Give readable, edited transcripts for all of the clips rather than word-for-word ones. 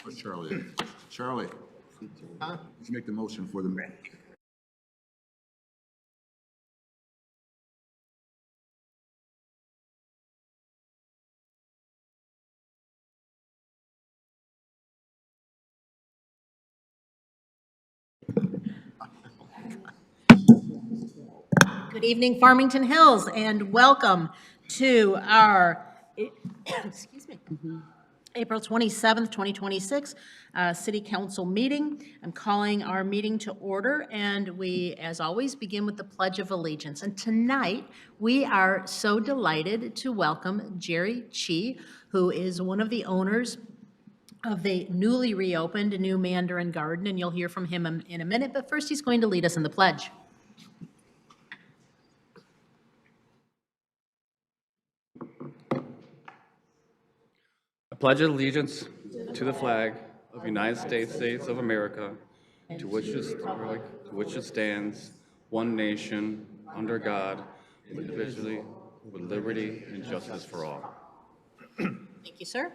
Where's Charlie? Charlie, let's make the motion for the. Good evening, Farmington Hills, and welcome to our excuse me, April 27th, 2026 City Council meeting. I'm calling our meeting to order, and we, as always, begin with the Pledge of Allegiance. And tonight, we are so delighted to welcome Jerry Chi, who is one of the owners of the newly reopened New Mandarin Garden, and you'll hear from him in a minute, but first he's going to lead us in the pledge. I pledge allegiance to the flag of the United States of America, to which it stands, one nation, under God, individually, with liberty and justice for all. Thank you, sir.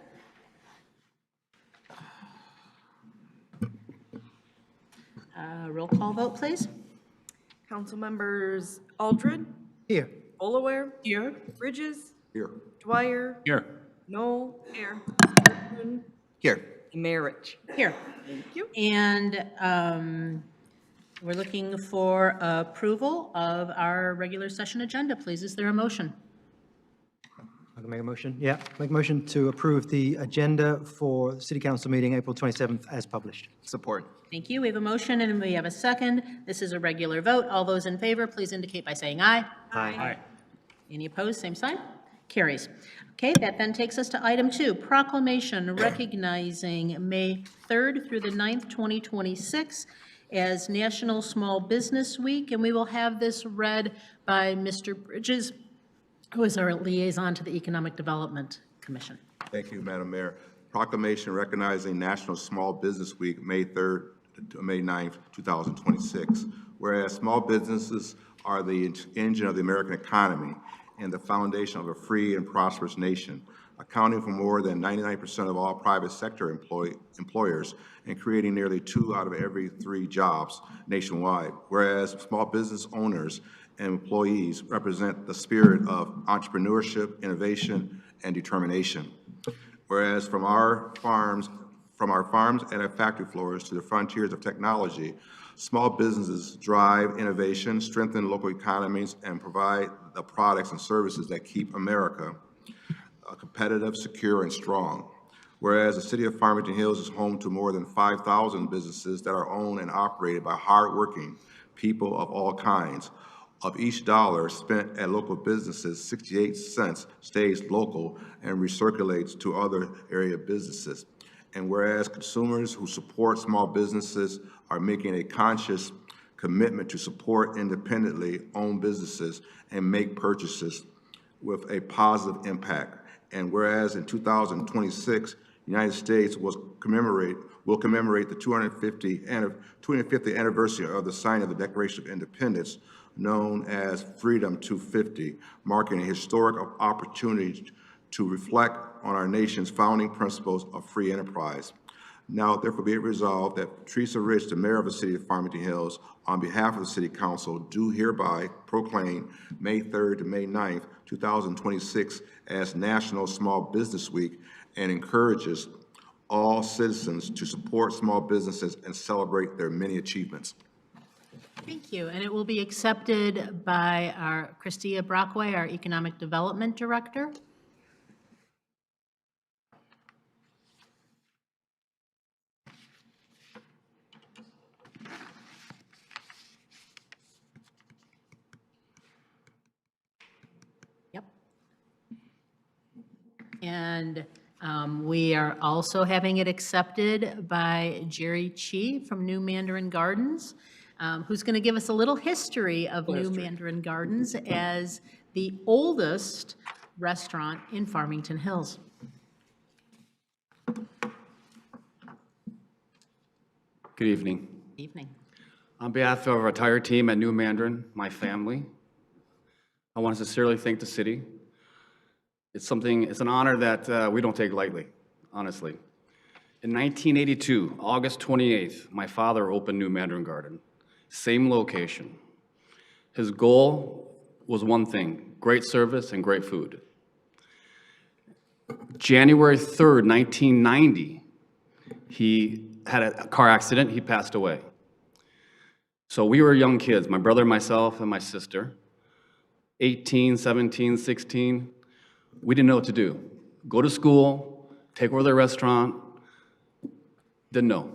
Roll call vote, please. Council members Aldred, Here. Olaware. Here. Bridges, Here. Dwyer, Here. Knoll. Here. Here. And Mayor Rich. Here. Thank you. And we're looking for approval of our regular session agenda, please. Is there a motion? I can make a motion. Yeah, make a motion to approve the agenda for City Council meeting April 27th as published. Support. Thank you. We have a motion and we have a second. This is a regular vote. All those in favor, please indicate by saying aye. Aye. Any opposed, same sign. Carries. Okay, that then takes us to item 2, proclamation recognizing May 3rd through the 9th, 2026 as National Small Business Week, and we will have this read by Mr. Bridges, who is our liaison to the Economic Development Commission. Thank you, Madam Mayor. Proclamation recognizing National Small Business Week, May 3rd to May 9th, 2026. Whereas small businesses are the engine of the American economy and the foundation of a free and prosperous nation, accounting for more than 99% of all private sector employers and creating nearly 2 out of every 3 jobs nationwide. Whereas small business owners and employees represent the spirit of entrepreneurship, innovation, and determination. Whereas from our farms and our factory floors to the frontiers of technology, small businesses drive innovation, strengthen local economies, and provide the products and services that keep America competitive, secure, and strong. Whereas the city of Farmington Hills is home to more than 5,000 businesses that are owned and operated by hardworking people of all kinds. Of each dollar spent at local businesses, 68 cents stays local and recirculates to other area businesses. And whereas consumers who support small businesses are making a conscious commitment to support independently owned businesses and make purchases with a positive impact. And whereas in 2026, the United States will commemorate the 250th anniversary of the signing of the Declaration of Independence, known as Freedom 250, marking a historic opportunity to reflect on our nation's founding principles of free enterprise. Now, therefore, be it resolved that Teresa Rich, the mayor of the city of Farmington Hills, on behalf of the city council, do hereby proclaim May 3rd to May 9th, 2026 as National Small Business Week and encourages all citizens to support small businesses and celebrate their many achievements. Thank you, and it will be accepted by our Christia Brockway, our Economic Development Director. Yep. And we are also having it accepted by Jerry Chi from New Mandarin Gardens, who's going to give us a little history of New Mandarin Gardens as the oldest restaurant in Farmington Hills. Good evening. Evening. On behalf of our entire team at New Mandarin, my family, I want to sincerely thank the city. It's an honor that we don't take lightly, honestly. In 1982, August 28th, my father opened New Mandarin Garden, same location. His goal was one thing: great service and great food. January 3rd, 1990, he had a car accident, he passed away. So we were young kids, my brother, myself, and my sister, 18, 17, 16. We didn't know what to do. Go to school, take over the restaurant, didn't know.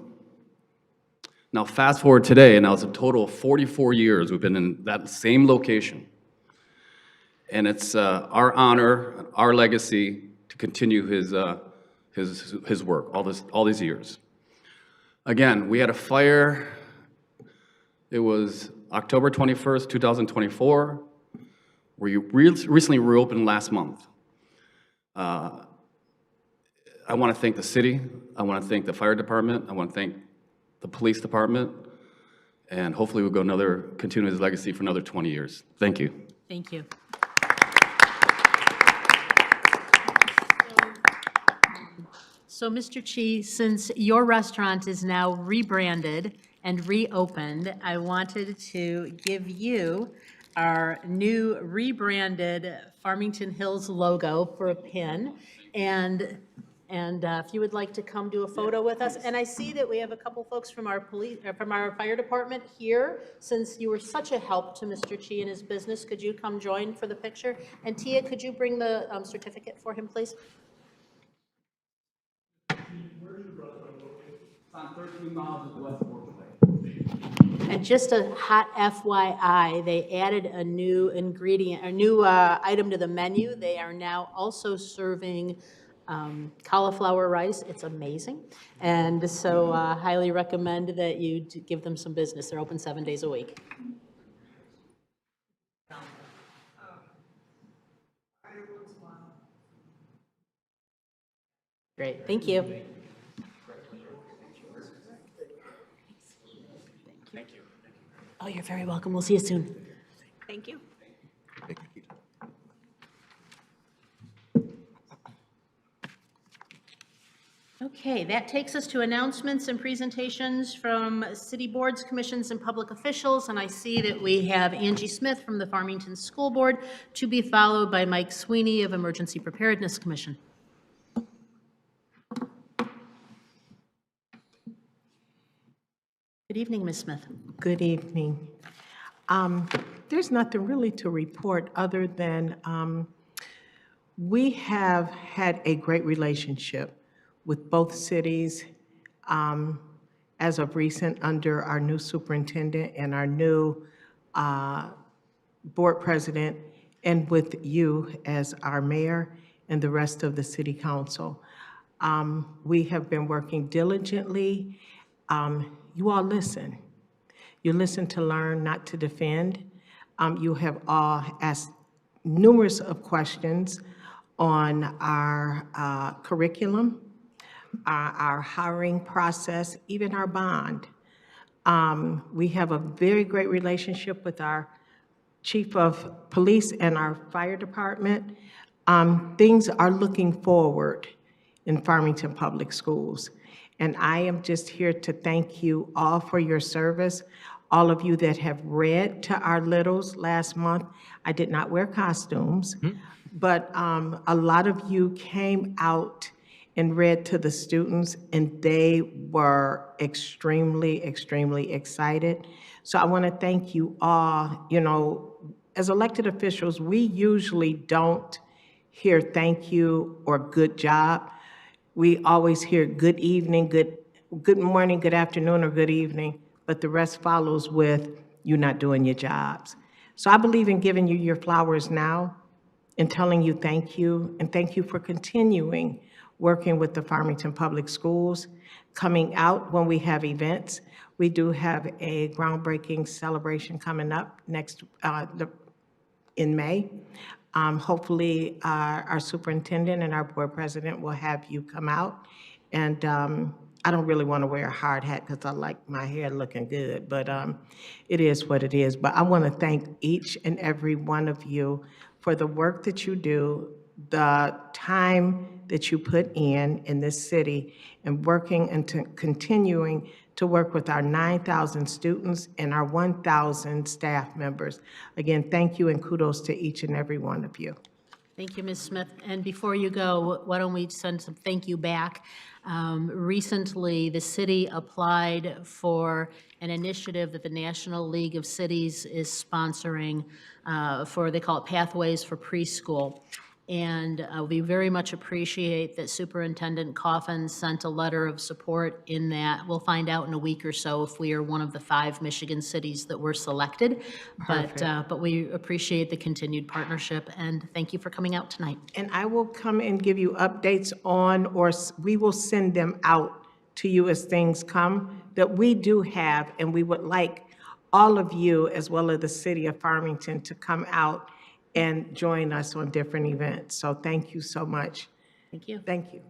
Now fast forward today, and now it's a total of 44 years we've been in that same location. And it's our honor, our legacy to continue his work all these years. Again, we had a fire. It was October 21st, 2024. We recently reopened last month. I want to thank the city. I want to thank the fire department. I want to thank the police department. And hopefully we'll continue his legacy for another 20 years. Thank you. Thank you. So, Mr. Chi, since your restaurant is now rebranded and reopened, I wanted to give you our new rebranded Farmington Hills logo for a pin. And if you would like to come do a photo with us. And I see that we have a couple folks from our fire department here. Since you were such a help to Mr. Chi and his business, could you come join for the picture? And Tia, could you bring the certificate for him, please? On 13 miles of West And just a hot FYI, they added a new ingredient, a new item to the menu. They are now also serving cauliflower rice. It's amazing. And so highly recommend that you give them some business. They're open 7 days a week. Great, thank you. Oh, you're very welcome. We'll see you soon. Thank you. Okay, that takes us to announcements and presentations from city boards, commissions, and public officials. And I see that we have Angie Smith from the Farmington School Board, to be followed by Mike Sweeney of Emergency Preparedness Commission. Good evening, Ms. Smith. Good evening. There's nothing really to report other than we have had a great relationship with both cities as of recent under our new superintendent and our new board president, and with you as our mayor and the rest of the city council. We have been working diligently. You all listen. You listen to learn, not to defend. You have all asked numerous of questions on our curriculum, our hiring process, even our bond. We have a very great relationship with our chief of police and our fire department. Things are looking forward in Farmington Public Schools. And I am just here to thank you all for your service. All of you that have read to our littles last month. I did not wear costumes, but a lot of you came out and read to the students, and they were extremely, extremely excited. So I want to thank you all. You know, as elected officials, we usually don't hear thank you or good job. We always hear good evening, good morning, good afternoon, or good evening, but the rest follows with you not doing your jobs. So I believe in giving you your flowers now and telling you thank you, and thank you for continuing working with the Farmington Public Schools, coming out when we have events. We do have a groundbreaking celebration coming up in May. Hopefully, our superintendent and our board president will have you come out. And I don't really want to wear a hard hat because I like my hair looking good, but it is what it is. But I want to thank each and every one of you for the work that you do the time that you put in this city and working and continuing to work with our 9,000 students and our 1,000 staff members. Again, thank you and kudos to each and every one of you. Thank you, Ms. Smith. And before you go, why don't we send some thank you back? Recently, the city applied for an initiative that the National League of Cities is sponsoring for, they call it Pathways for Preschool. And we very much appreciate that Superintendent Coffin sent a letter of support in that. We'll find out in a week or so if we are one of the 5 Michigan cities that were selected. But we appreciate the continued partnership, and thank you for coming out tonight. And I will come and give you updates on, or we will send them out to you as things come, that we do have, and we would like all of you, as well as the city of Farmington, to come out and join us on different events. So thank you so much. Thank you. Thank you.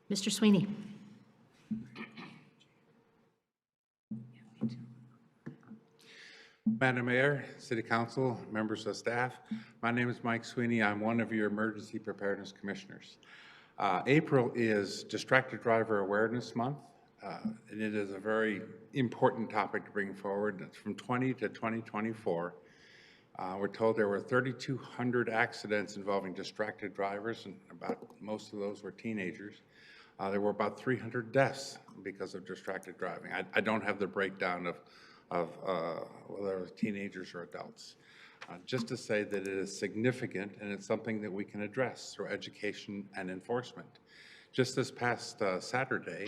Mr. Sweeney. Madam Mayor, City Council, members of staff, my name is Mike Sweeney. I'm one of your Emergency Preparedness Commissioners. April is Distracted Driver Awareness Month, and it is a very important topic to bring forward. It's from 20 to 2024. We're told there were 3,200 accidents involving distracted drivers, and most of those were teenagers. There were about 300 deaths because of distracted driving. I don't have the breakdown of whether it was teenagers or adults. Just to say that it is significant, and it's something that we can address through education and enforcement. Just this past Saturday,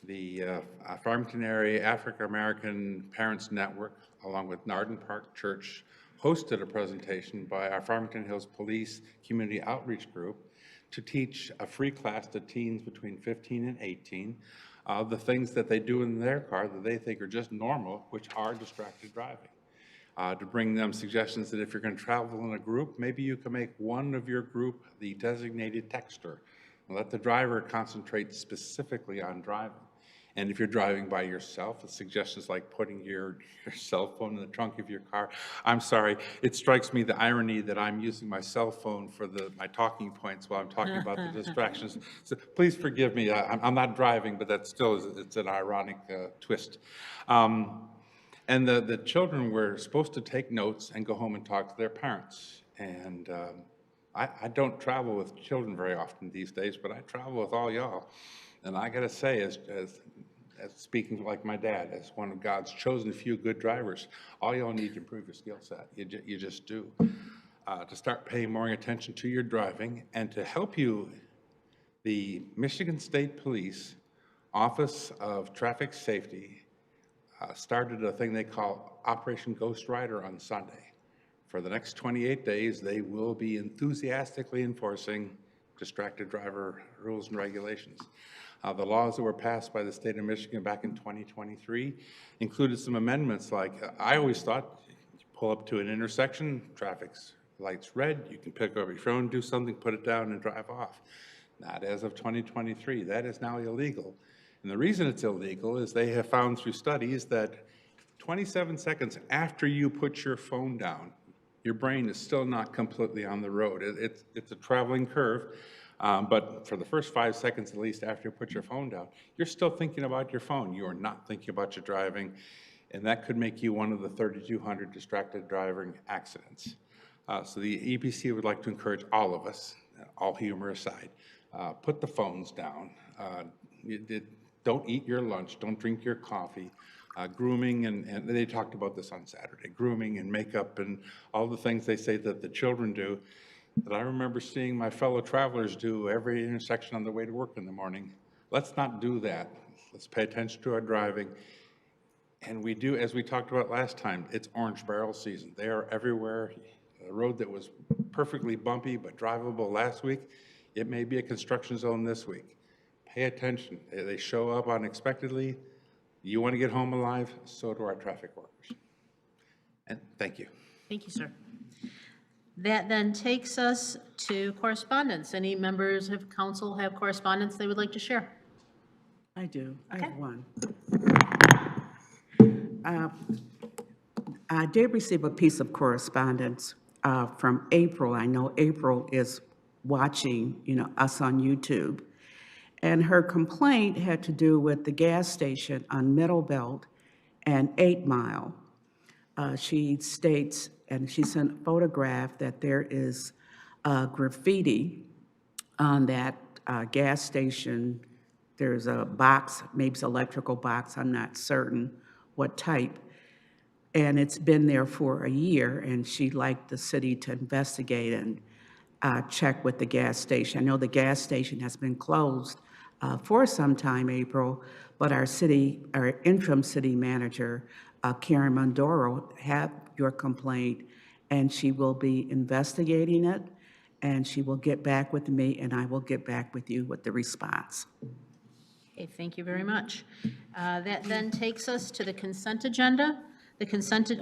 the Farmington Area African American Parents Network, along with Narden Park Church, hosted a presentation by our Farmington Hills Police Community Outreach Group to teach a free class to teens between 15 and 18 the things that they do in their car that they think are just normal, which are distracted driving. To bring them suggestions that if you're going to travel in a group, maybe you can make one of your group the designated texter and let the driver concentrate specifically on driving. And if you're driving by yourself, suggestions like putting your cell phone in the trunk of your car. I'm sorry, it strikes me the irony that I'm using my cell phone for my talking points while I'm talking about the distractions. So please forgive me, I'm not driving, but that still is, it's an ironic twist. And the children were supposed to take notes and go home and talk to their parents. And I don't travel with children very often these days, but I travel with all y'all. And I gotta say, as speaking like my dad, as one of God's chosen few good drivers, all y'all need to improve your skill set. You just do. To start paying more attention to your driving, and to help you, the Michigan State Police Office of Traffic Safety started a thing they call Operation Ghost Rider on Sunday. For the next 28 days, they will be enthusiastically enforcing distracted driver rules and regulations. The laws that were passed by the state of Michigan back in 2023 included some amendments like, I always thought, you pull up to an intersection, traffic light's red, you can pick up your phone, do something, put it down and drive off. Not as of 2023, that is now illegal. And the reason it's illegal is they have found through studies that 27 seconds after you put your phone down, your brain is still not completely on the road. It's a traveling curve. But for the first 5 seconds, at least, after you put your phone down, you're still thinking about your phone. You are not thinking about your driving, and that could make you one of the 3,200 distracted driving accidents. So the EPC would like to encourage all of us, all humor aside, put the phones down. Don't eat your lunch. Don't drink your coffee. Grooming, and they talked about this on Saturday, grooming and makeup and all the things they say that the children do, that I remember seeing my fellow travelers do every intersection on the way to work in the morning. Let's not do that. Let's pay attention to our driving. And we do, as we talked about last time, it's orange barrel season. They are everywhere. A road that was perfectly bumpy but drivable last week, it may be a construction zone this week. Pay attention. They show up unexpectedly. You want to get home alive, so do our traffic workers. And thank you. Thank you, sir. That then takes us to correspondence. Any members of council have correspondence they would like to share? I do. I have one. I did receive a piece of correspondence from April. I know April is watching, us on YouTube. And her complaint had to do with the gas station on Middle Belt and 8 Mile. She states, and she sent a photograph, that there is graffiti on that gas station. There's a box, maybe it's an electrical box, I'm not certain what type. And it's been there for a year, and she'd like the city to investigate and check with the gas station. I know the gas station has been closed for some time, April, but our interim city manager, Karen Mondoro, had your complaint, and she will be investigating it, and she will get back with me, and I will get back with you with the response. Okay, thank you very much. That then takes us to the consent agenda.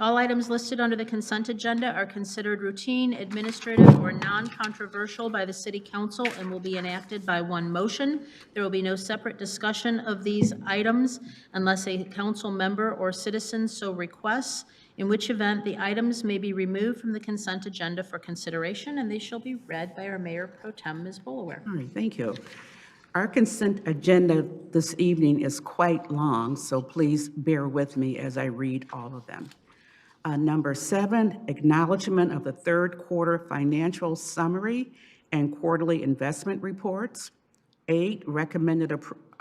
All items listed under the consent agenda are considered routine, administrative, or non-controversial by the city council and will be enacted by one motion. There will be no separate discussion of these items unless a council member or citizen so requests, in which event the items may be removed from the consent agenda for consideration, and they shall be read by our Mayor Pro Tem, Ms. Boulware. All right, thank you. Our consent agenda this evening is quite long, so please bear with me as I read all of them. Number 7, acknowledgement of the third quarter financial summary and quarterly investment reports. 8, recommended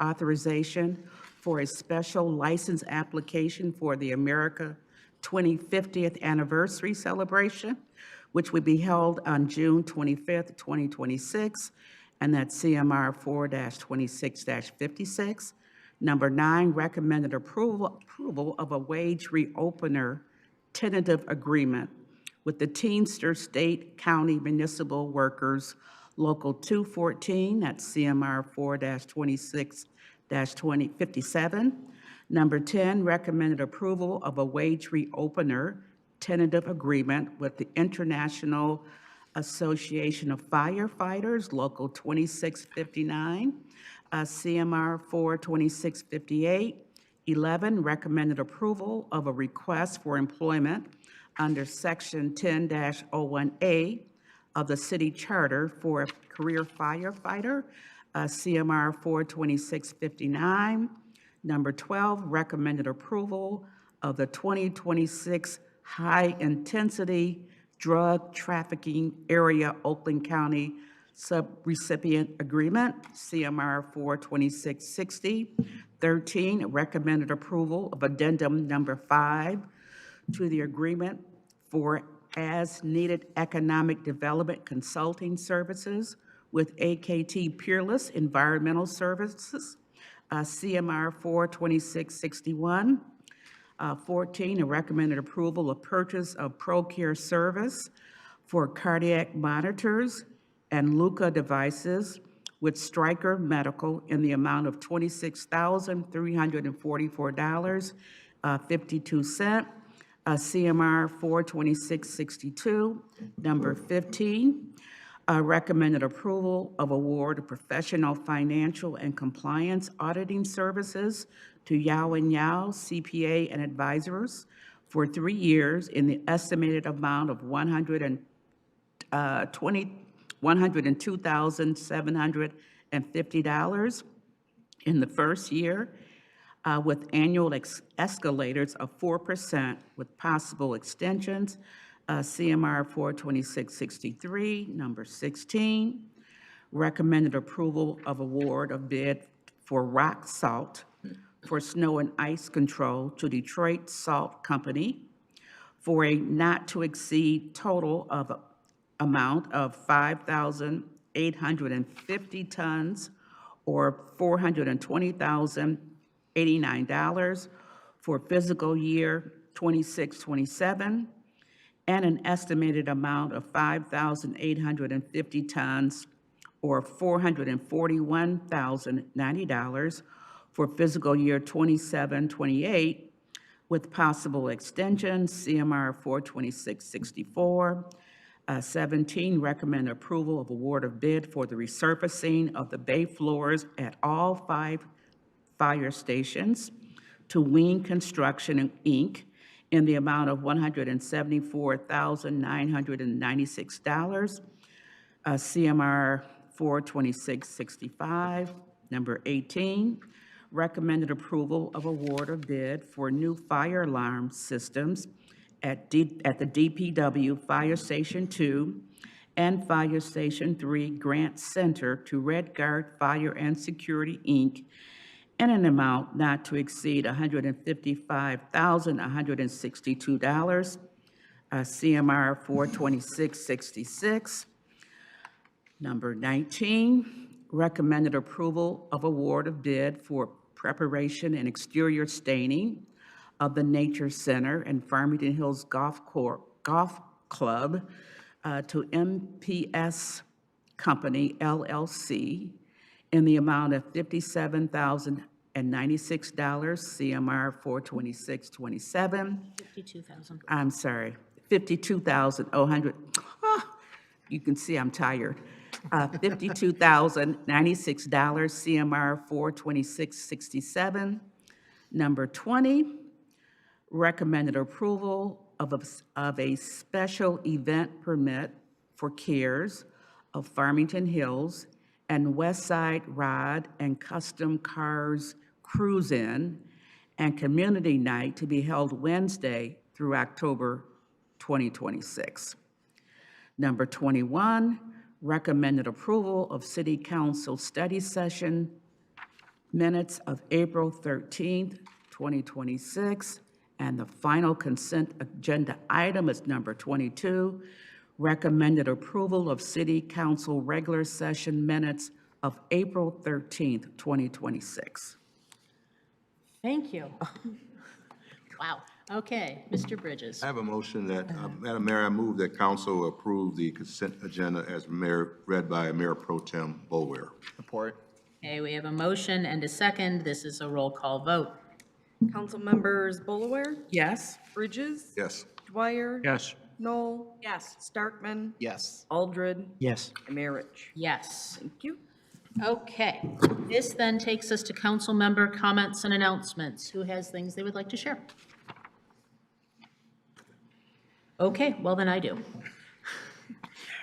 authorization for a special license application for the America 2050th anniversary celebration, which would be held on June 25th, 2026. And that's CMR 4-26-56. Number 9, recommended approval of a wage reopener tentative agreement with the Teamster State County Municipal Workers Local 214, that's CMR 4-26-57. Number 10, recommended approval of a wage reopener tentative agreement with the International Association of Firefighters, Local 2659, CMR 4-26-58. 11, recommended approval of a request for employment under Section 10-01A of the City Charter for a career firefighter, CMR 4-26-59. Number 12, recommended approval of the 2026 High-Intensity Drug Trafficking Area Oakland County Subrecipient Agreement, CMR 4-26-60. 13, recommended approval of addendum number 5 to the agreement for as-needed economic development consulting services with AKT Peerless Environmental Services, CMR 4-26-61. 14, a recommended approval of purchase of ProCare service for cardiac monitors and LUCA devices with Stryker Medical in the amount of $26,344.52, CMR 4-26-62. Number 15, recommended approval of award of professional financial and compliance auditing services to Yao and Yao CPA and advisors for 3 years in the estimated amount of $102,750 in the first year, with annual escalators of 4% with possible extensions, CMR 4-26-63. Number 16, recommended approval of award of bid for rock salt for snow and ice control to Detroit Salt Company for a not-to-exceed total of amount of 5,850 tons or $420,089 for fiscal year 26-27, and an estimated amount of 5,850 tons or $441,090 for fiscal year 27-28, with possible extensions, CMR 4-26-64. 17, recommend approval of award of bid for the resurfacing of the bay floors at all 5 fire stations to Wing Construction, Inc., in the amount of $174,996. CMR 42665. Number 18, recommended approval of award of bid for new fire alarm systems at the DPW Fire Station 2 and Fire Station 3 Grant Center to Red Guard Fire and Security, Inc., in an amount not to exceed $155,162, CMR 42666. Number 19, recommended approval of award of bid for preparation and exterior staining of the Nature Center and Farmington Hills Golf Club to MPS Company LLC in the amount of $57,096, CMR 42627. 52,000. I'm sorry, 52,000. You can see I'm tired. $52,096, CMR 42667. Number 20, recommended approval of a special event permit for CARES of Farmington Hills and West Side Rod and Custom Cars Cruise-In and Community Night to be held Wednesday through October 2026. Number 21, recommended approval of City Council study session minutes of April 13th, 2026. And the final consent agenda item is number 22, recommended approval of City Council regular session minutes of April 13th, 2026. Thank you. Wow. Okay, Mr. Bridges. I have a motion that, Madam Mayor, I move that council approve the consent agenda as read by Mayor Pro Tem Boulware. Support. Okay, we have a motion and a second. This is a roll call vote. Council members Bolaware, Yes? Bridges, Yes. Dwyer, Yes. Noel. Yes. Starkman, Yes. Aldred, Yes. and Mayor Rich. Yes. Thank you. Okay, this then takes us to council member comments and announcements. Who has things they would like to share? Okay, well then I do.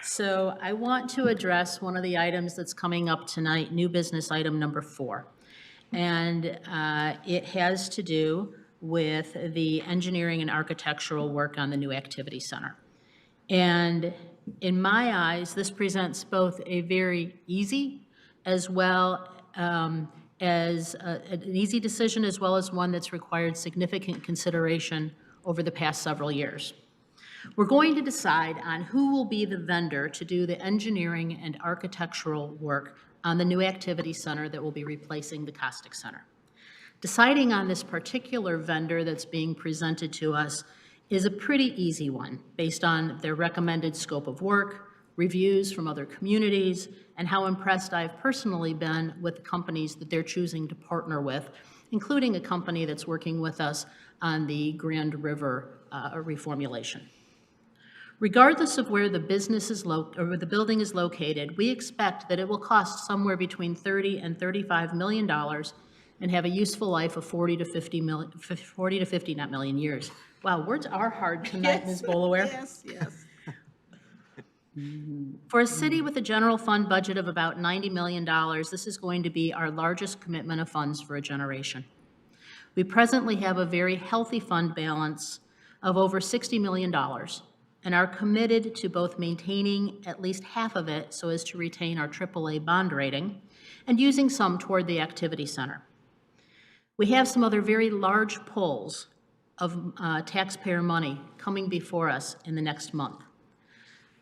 So I want to address one of the items that's coming up tonight, new business item number 4. And it has to do with the engineering and architectural work on the new activity center. And in my eyes, this presents both a very easy as well as an easy decision, as well as one that's required significant consideration over the past several years. We're going to decide on who will be the vendor to do the engineering and architectural work on the new activity center that will be replacing the Caustic Center. Deciding on this particular vendor that's being presented to us is a pretty easy one, based on their recommended scope of work, reviews from other communities, and how impressed I've personally been with the companies that they're choosing to partner with, including a company that's working with us on the Grand River reformulation. Regardless of where the business is or where the building is located, we expect that it will cost somewhere between $30 and $35 million and have a useful life of 40 to 50, not million years. Wow, words are hard tonight, Ms. Bolaware. Yes, yes. For a city with a general fund budget of about $90 million, this is going to be our largest commitment of funds for a generation. We presently have a very healthy fund balance of over $60 million and are committed to both maintaining at least half of it so as to retain our AAA bond rating and using some toward the activity center. We have some other very large pulls of taxpayer money coming before us in the next month.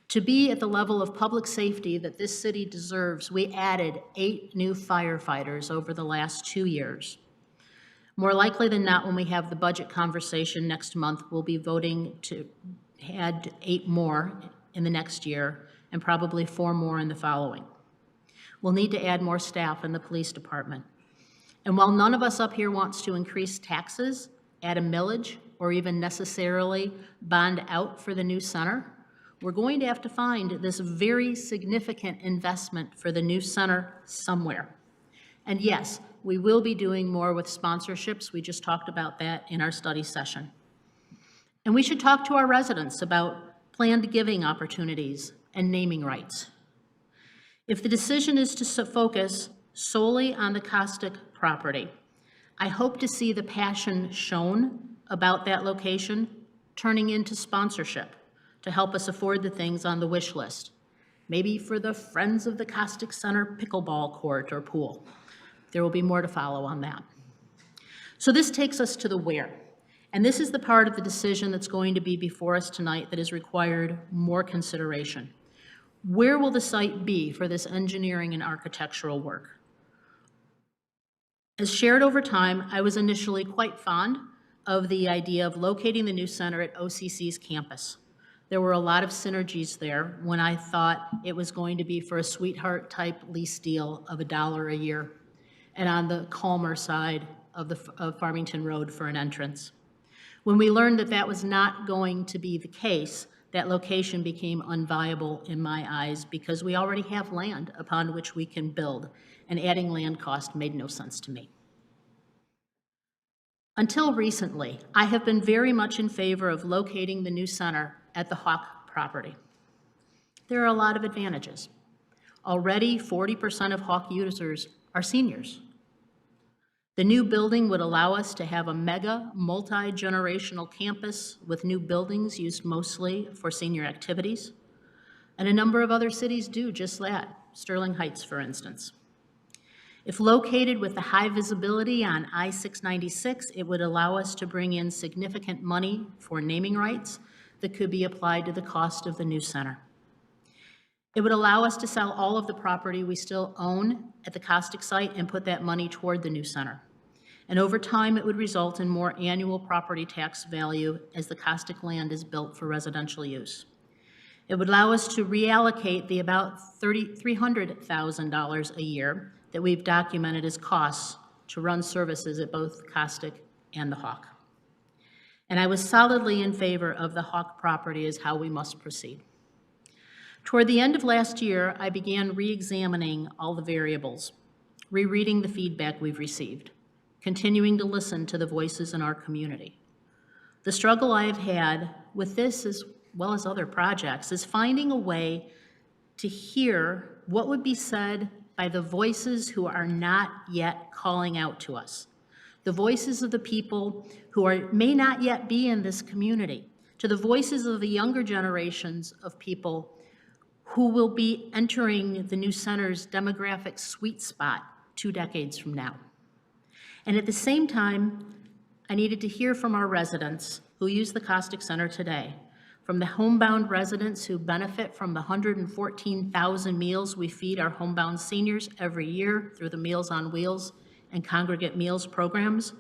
To be at the level of public safety that this city deserves, we added 8 new firefighters over the last 2 years. More likely than not, when we have the budget conversation next month, we'll be voting to add 8 more in the next year and probably 4 more in the following. We'll need to add more staff in the police department. And while none of us up here wants to increase taxes, add a millage, or even necessarily bond out for the new center, we're going to have to find this very significant investment for the new center somewhere. And yes, we will be doing more with sponsorships. We just talked about that in our study session. And we should talk to our residents about planned giving opportunities and naming rights. If the decision is to focus solely on the Costic property, I hope to see the passion shown about that location turning into sponsorship to help us afford the things on the wish list. Maybe for the Friends of the Costic Center pickleball court or pool. There will be more to follow on that. So this takes us to the where. And this is the part of the decision that's going to be before us tonight that has required more consideration. Where will the site be for this engineering and architectural work? As shared over time, I was initially quite fond of the idea of locating the new center at OCC's campus. There were a lot of synergies there when I thought it was going to be for a sweetheart-type lease deal of $1 a year, and on the calmer side of Farmington Road for an entrance. When we learned that that was not going to be the case, that location became unviable in my eyes because we already have land upon which we can build, and adding land cost made no sense to me. Until recently, I have been very much in favor of locating the new center at the Hawk property. There are a lot of advantages. Already, 40% of Hawk users are seniors. The new building would allow us to have a mega, multi-generational campus with new buildings used mostly for senior activities. And a number of other cities do just that, Sterling Heights, for instance. If located with the high visibility on I-696, it would allow us to bring in significant money for naming rights that could be applied to the cost of the new center. It would allow us to sell all of the property we still own at the Costic site and put that money toward the new center. And over time, it would result in more annual property tax value as the Costic land is built for residential use. It would allow us to reallocate the about $300,000 a year that we've documented as costs to run services at both Costic and the Hawk. And I was solidly in favor of the Hawk property as how we must proceed. Toward the end of last year, I began re-examining all the variables, rereading the feedback we've received, continuing to listen to the voices in our community. The struggle I have had with this, as well as other projects, is finding a way to hear what would be said by the voices who are not yet calling out to us, the voices of the people who may not yet be in this community, to the voices of the younger generations of people who will be entering the new center's demographic sweet spot 2 decades from now. And at the same time, I needed to hear from our residents who use the Costic Center today, from the homebound residents who benefit from the 114,000 meals we feed our homebound seniors every year through the Meals on Wheels and congregate meals programs,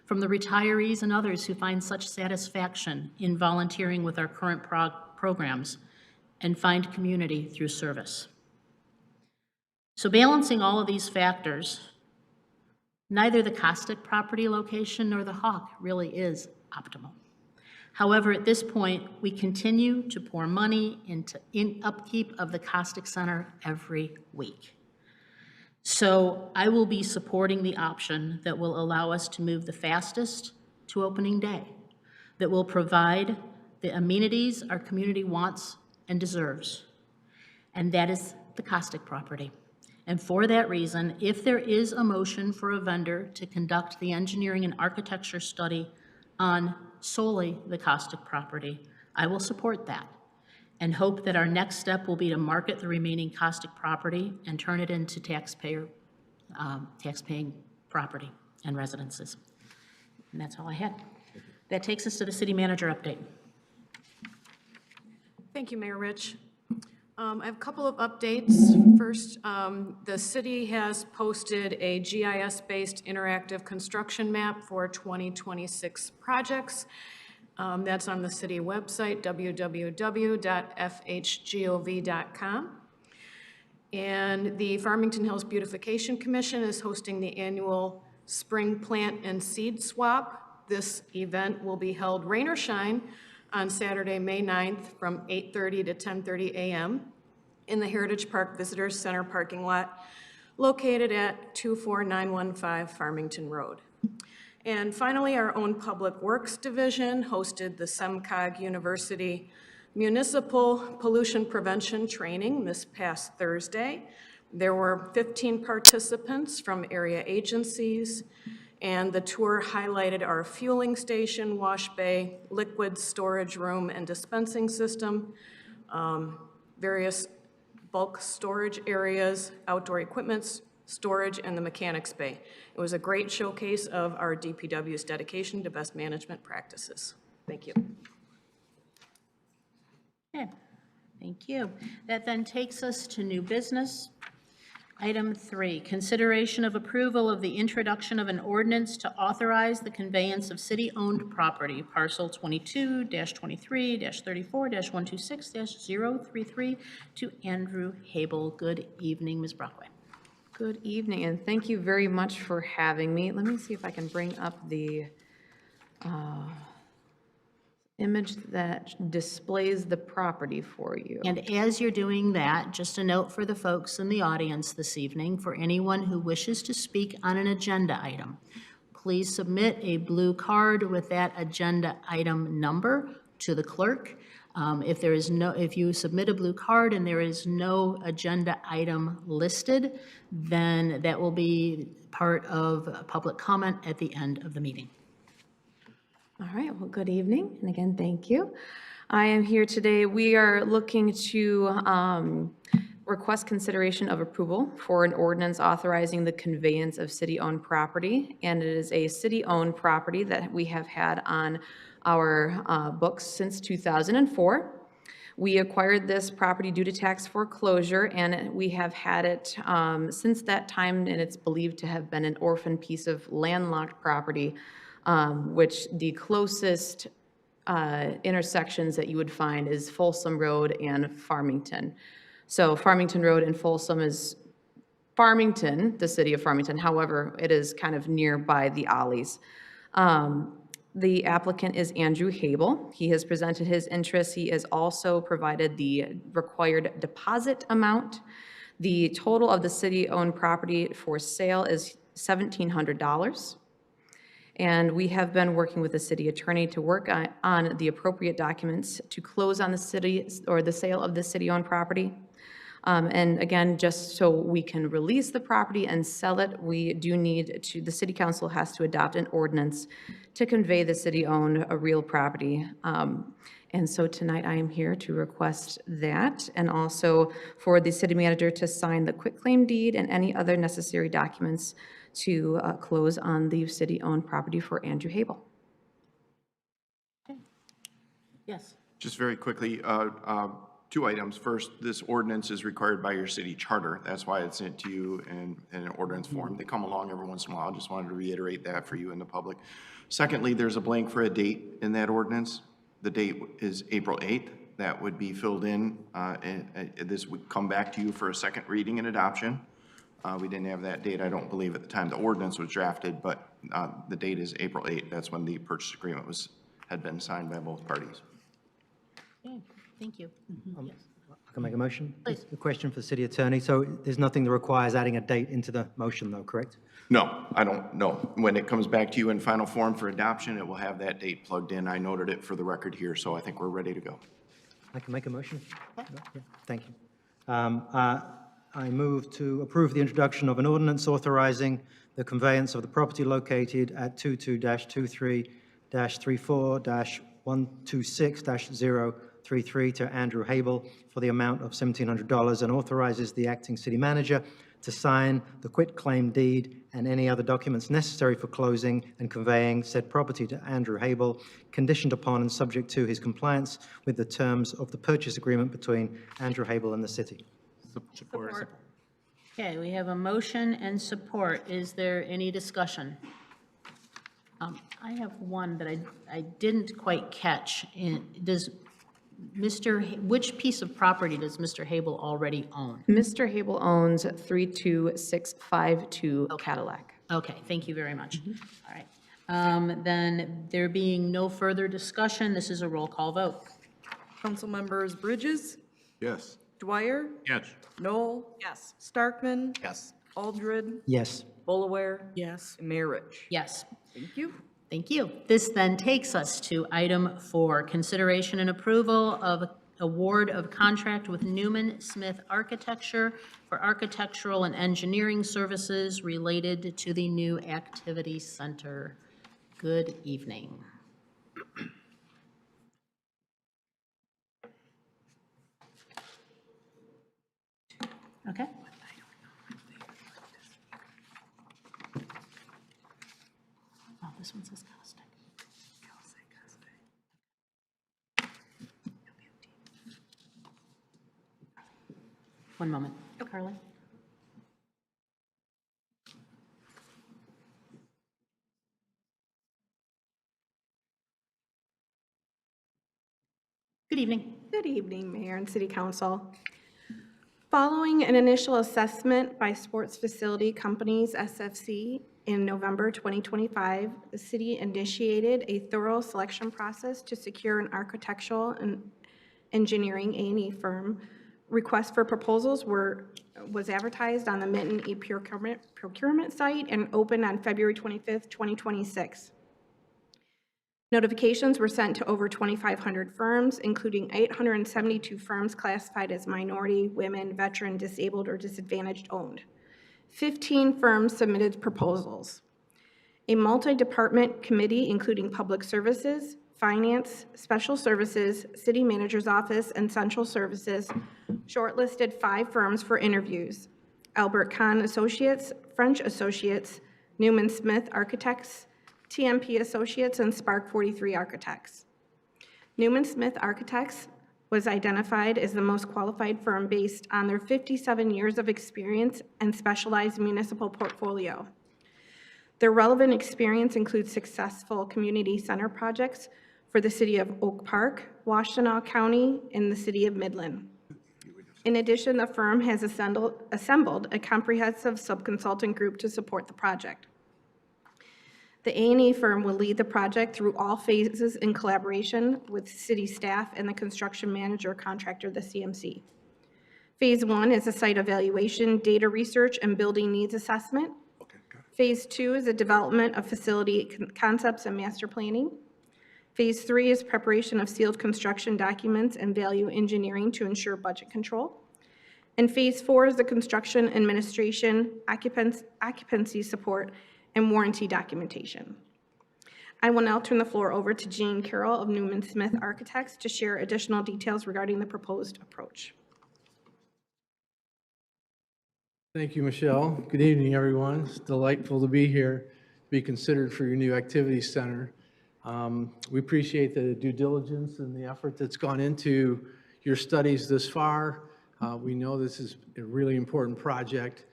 from the retirees and others who find such satisfaction in volunteering with our current programs and find community through service. So balancing all of these factors, neither the Costic property location nor the Hawk really is optimal. However, at this point, we continue to pour money into upkeep of the Costic Center every week. So I will be supporting the option that will allow us to move the fastest to opening day, that will provide the amenities our community wants and deserves, and that is the Costic property. And for that reason, if there is a motion for a vendor to conduct the engineering and architecture study on solely the Costic property, I will support that and hope that our next step will be to market the remaining Costic property and turn it into taxpaying property and residences. And that's all I had. That takes us to the city manager update. Thank you, Mayor Rich. I have a couple of updates. First, the city has posted a GIS-based interactive construction map for 2026 projects. That's on the city website, www.fhgov.com. And the Farmington Hills Beautification Commission is hosting the annual Spring Plant and Seed Swap. This event will be held rain or shine on Saturday, May 9th from 8:30 to 10:30 a.m. in the Heritage Park Visitors Center parking lot located at 24915 Farmington Road. And finally, our own Public Works Division hosted the SEMCOG University Municipal Pollution Prevention Training this past Thursday, There were 15 participants from area agencies, and the tour highlighted our fueling station, wash bay, liquid storage room and dispensing system, various bulk storage areas, outdoor equipment storage, and the mechanics bay. It was a great showcase of our DPW's dedication to best management practices. Thank you. Okay, thank you. That then takes us to new business. Item 3, consideration of approval of the introduction of an ordinance to authorize the conveyance of city-owned property, parcel 22-23-34-126-033, to Andrew Habel. Good evening, Ms. Brockway. Good evening, and thank you very much for having me. Let me see if I can bring up the image that displays the property for you. And as you're doing that, just a note for the folks in the audience this evening, for anyone who wishes to speak on an agenda item, please submit a blue card with that agenda item number to the clerk. If you submit a blue card and there is no agenda item listed, then that will be part of public comment at the end of the meeting. All right, well, good evening, and again, thank you. I am here today. We are looking to request consideration of approval for an ordinance authorizing the conveyance of city-owned property, and it is a city-owned property that we have had on our books since 2004. We acquired this property due to tax foreclosure, and we have had it since that time, and it's believed to have been an orphan piece of landlocked property, which the closest intersections that you would find is Folsom Road and Farmington. So Farmington Road and Folsom is Farmington, the city of Farmington. However, it is kind of nearby the alleys. The applicant is Andrew Habel. He has presented his interest. He has also provided the required deposit amount. The total of the city-owned property for sale is $1,700. And we have been working with the city attorney to work on the appropriate documents to close on the city or the sale of the city-owned property. And again, just so we can release the property and sell it, we do need to, the city council has to adopt an ordinance to convey the city-owned real property. And so tonight I am here to request that, and also for the city manager to sign the quitclaim deed and any other necessary documents to close on the city-owned property for Andrew Habel. Yes. Just very quickly, two items. First, this ordinance is required by your city charter. That's why it's sent to you in an ordinance form. They come along every once in a while. I just wanted to reiterate that for you and the public. Secondly, there's a blank for a date in that ordinance. The date is April 8th. That would be filled in, and this would come back to you for a second reading and adoption. We didn't have that date, I don't believe, at the time the ordinance was drafted, but the date is April 8th. That's when the purchase agreement had been signed by both parties. Okay, thank you. Yes. I can make a motion? Please. A question for the city attorney. So there's nothing that requires adding a date into the motion, though, correct? No, I don't know. When it comes back to you in final form for adoption, it will have that date plugged in. I noted it for the record here, so I think we're ready to go. I can make a motion? Yeah, thank you. I move to approve the introduction of an ordinance authorizing the conveyance of the property located at 22-23-34-126-033 to Andrew Habel for the amount of $1,700, and authorizes the acting city manager to sign the quitclaim deed and any other documents necessary for closing and conveying said property to Andrew Habel, conditioned upon and subject to his compliance with the terms of the purchase agreement between Andrew Habel and the city. Support. Okay, we have a motion and support. Is there any discussion? I have one that I didn't quite catch. Which piece of property does Mr. Habel already own? Mr. Habel owns 32652 Cadillac. Okay, thank you very much. All right. Then there being no further discussion, this is a roll call vote. Council members Bridges, Yes. Dwyer, Yes. Knoll, Yes. Starkman, Yes. Aldred, Yes. Bullaware, Yes. and Mayor Rich. Yes. Thank you. Thank you. This then takes us to item 4, consideration and approval of award of contract with Newman Smith Architecture for architectural and engineering services related to the new activity center. Good evening. Okay. Oh, this one says Costic. One moment. Carly? Good evening. Good evening, Mayor and City Council. Following an initial assessment by Sports Facility Companies, SFC, in November 2025, the city initiated a thorough selection process to secure an architectural and engineering A&E firm. Requests for proposals was advertised on the Minton e-procurement site and opened on February 25th, 2026. Notifications were sent to over 2,500 firms, including 872 firms classified as minority, women, veteran, disabled, or disadvantaged owned. 15 firms submitted proposals. A multi-department committee, including Public Services, Finance, Special Services, City Manager's Office, and Central Services, shortlisted 5 firms for interviews: Albert Kahn Associates, French Associates, Newman Smith Architects, TMP Associates, and Spark 43 Architects. Newman Smith Architects was identified as the most qualified firm based on their 57 years of experience and specialized municipal portfolio. Their relevant experience includes successful community center projects for the city of Oak Park, Washtenaw County, and the city of Midland. In addition, the firm has assembled a comprehensive sub-consultant group to support the project. The A&E firm will lead the project through all phases in collaboration with city staff and the construction manager contractor, the CMC. Phase 1 is a site evaluation, data research, and building needs assessment. Phase 2 is a development of facility concepts and master planning. Phase 3 is preparation of sealed construction documents and value engineering to ensure budget control. And Phase 4 is the construction administration, occupancy support, and warranty documentation. I will now turn the floor over to Jane Carroll of Newman Smith Architects to share additional details regarding the proposed approach. Thank you, Michelle. Good evening, everyone. It's delightful to be here, to be considered for your new activity center. We appreciate the due diligence and the effort that's gone into your studies this far. We know this is a really important project.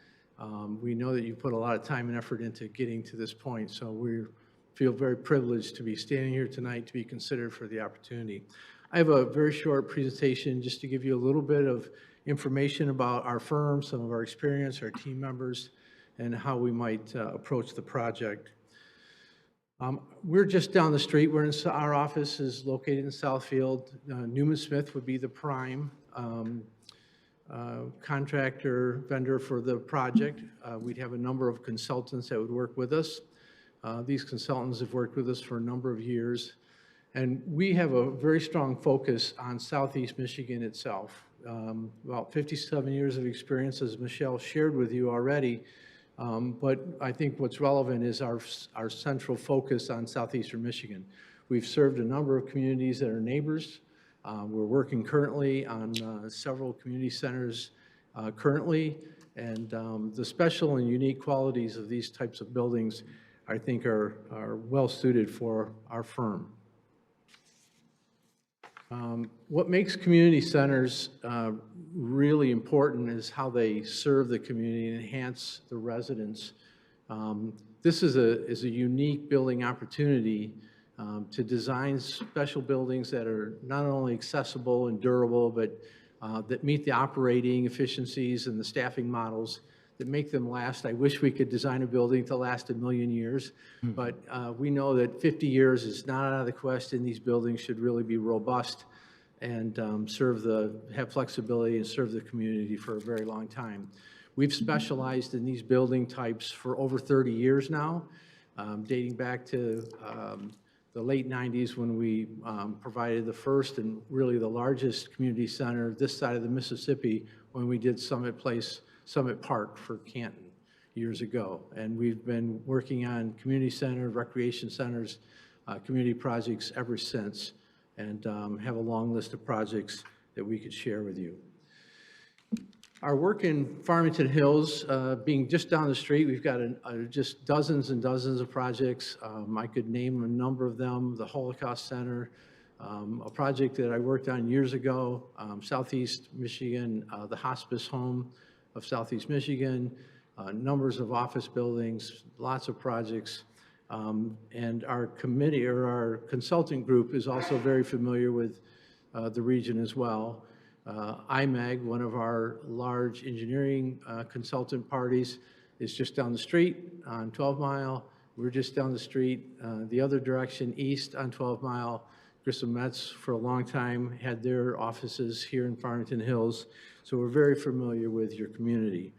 We know that you put a lot of time and effort into getting to this point, so we feel very privileged to be standing here tonight to be considered for the opportunity. I have a very short presentation just to give you a little bit of information about our firm, some of our experience, our team members, and how we might approach the project. We're just down the street. Our office is located in Southfield. Newman Smith would be the prime contractor, vendor for the project. We'd have a number of consultants that would work with us. These consultants have worked with us for a number of years. And we have a very strong focus on Southeast Michigan itself. About 57 years of experience, as Michelle shared with you already. But I think what's relevant is our central focus on Southeastern Michigan. We've served a number of communities that are neighbors. We're working currently on several community centers currently, and the special and unique qualities of these types of buildings, I think, are well suited for our firm. What makes community centers really important is how they serve the community and enhance the residents. This is a unique building opportunity to design special buildings that are not only accessible and durable, but that meet the operating efficiencies and the staffing models that make them last. I wish we could design a building to last 1,000,000 years, but we know that 50 years is not out of the question. These buildings should really be robust and have flexibility and serve the community for a very long time. We've specialized in these building types for over 30 years now, dating back to the late 90s when we provided the first and really the largest community center this side of the Mississippi when we did Summit Park for Canton years ago. And we've been working on community center, recreation centers, community projects ever since, and have a long list of projects that we could share with you. Our work in Farmington Hills, being just down the street, we've got just dozens and dozens of projects. I could name a number of them: the Holocaust Center, a project that I worked on years ago, Southeast Michigan, the Hospice Home of Southeast Michigan, numbers of office buildings, lots of projects. And our committee, or our consulting group, is also very familiar with the region as well. IMAG, one of our large engineering consultant parties, is just down the street on 12 Mile. We're just down the street the other direction, east on 12 Mile. Grissom Metz, for a long time, had their offices here in Farmington Hills. So we're very familiar with your community,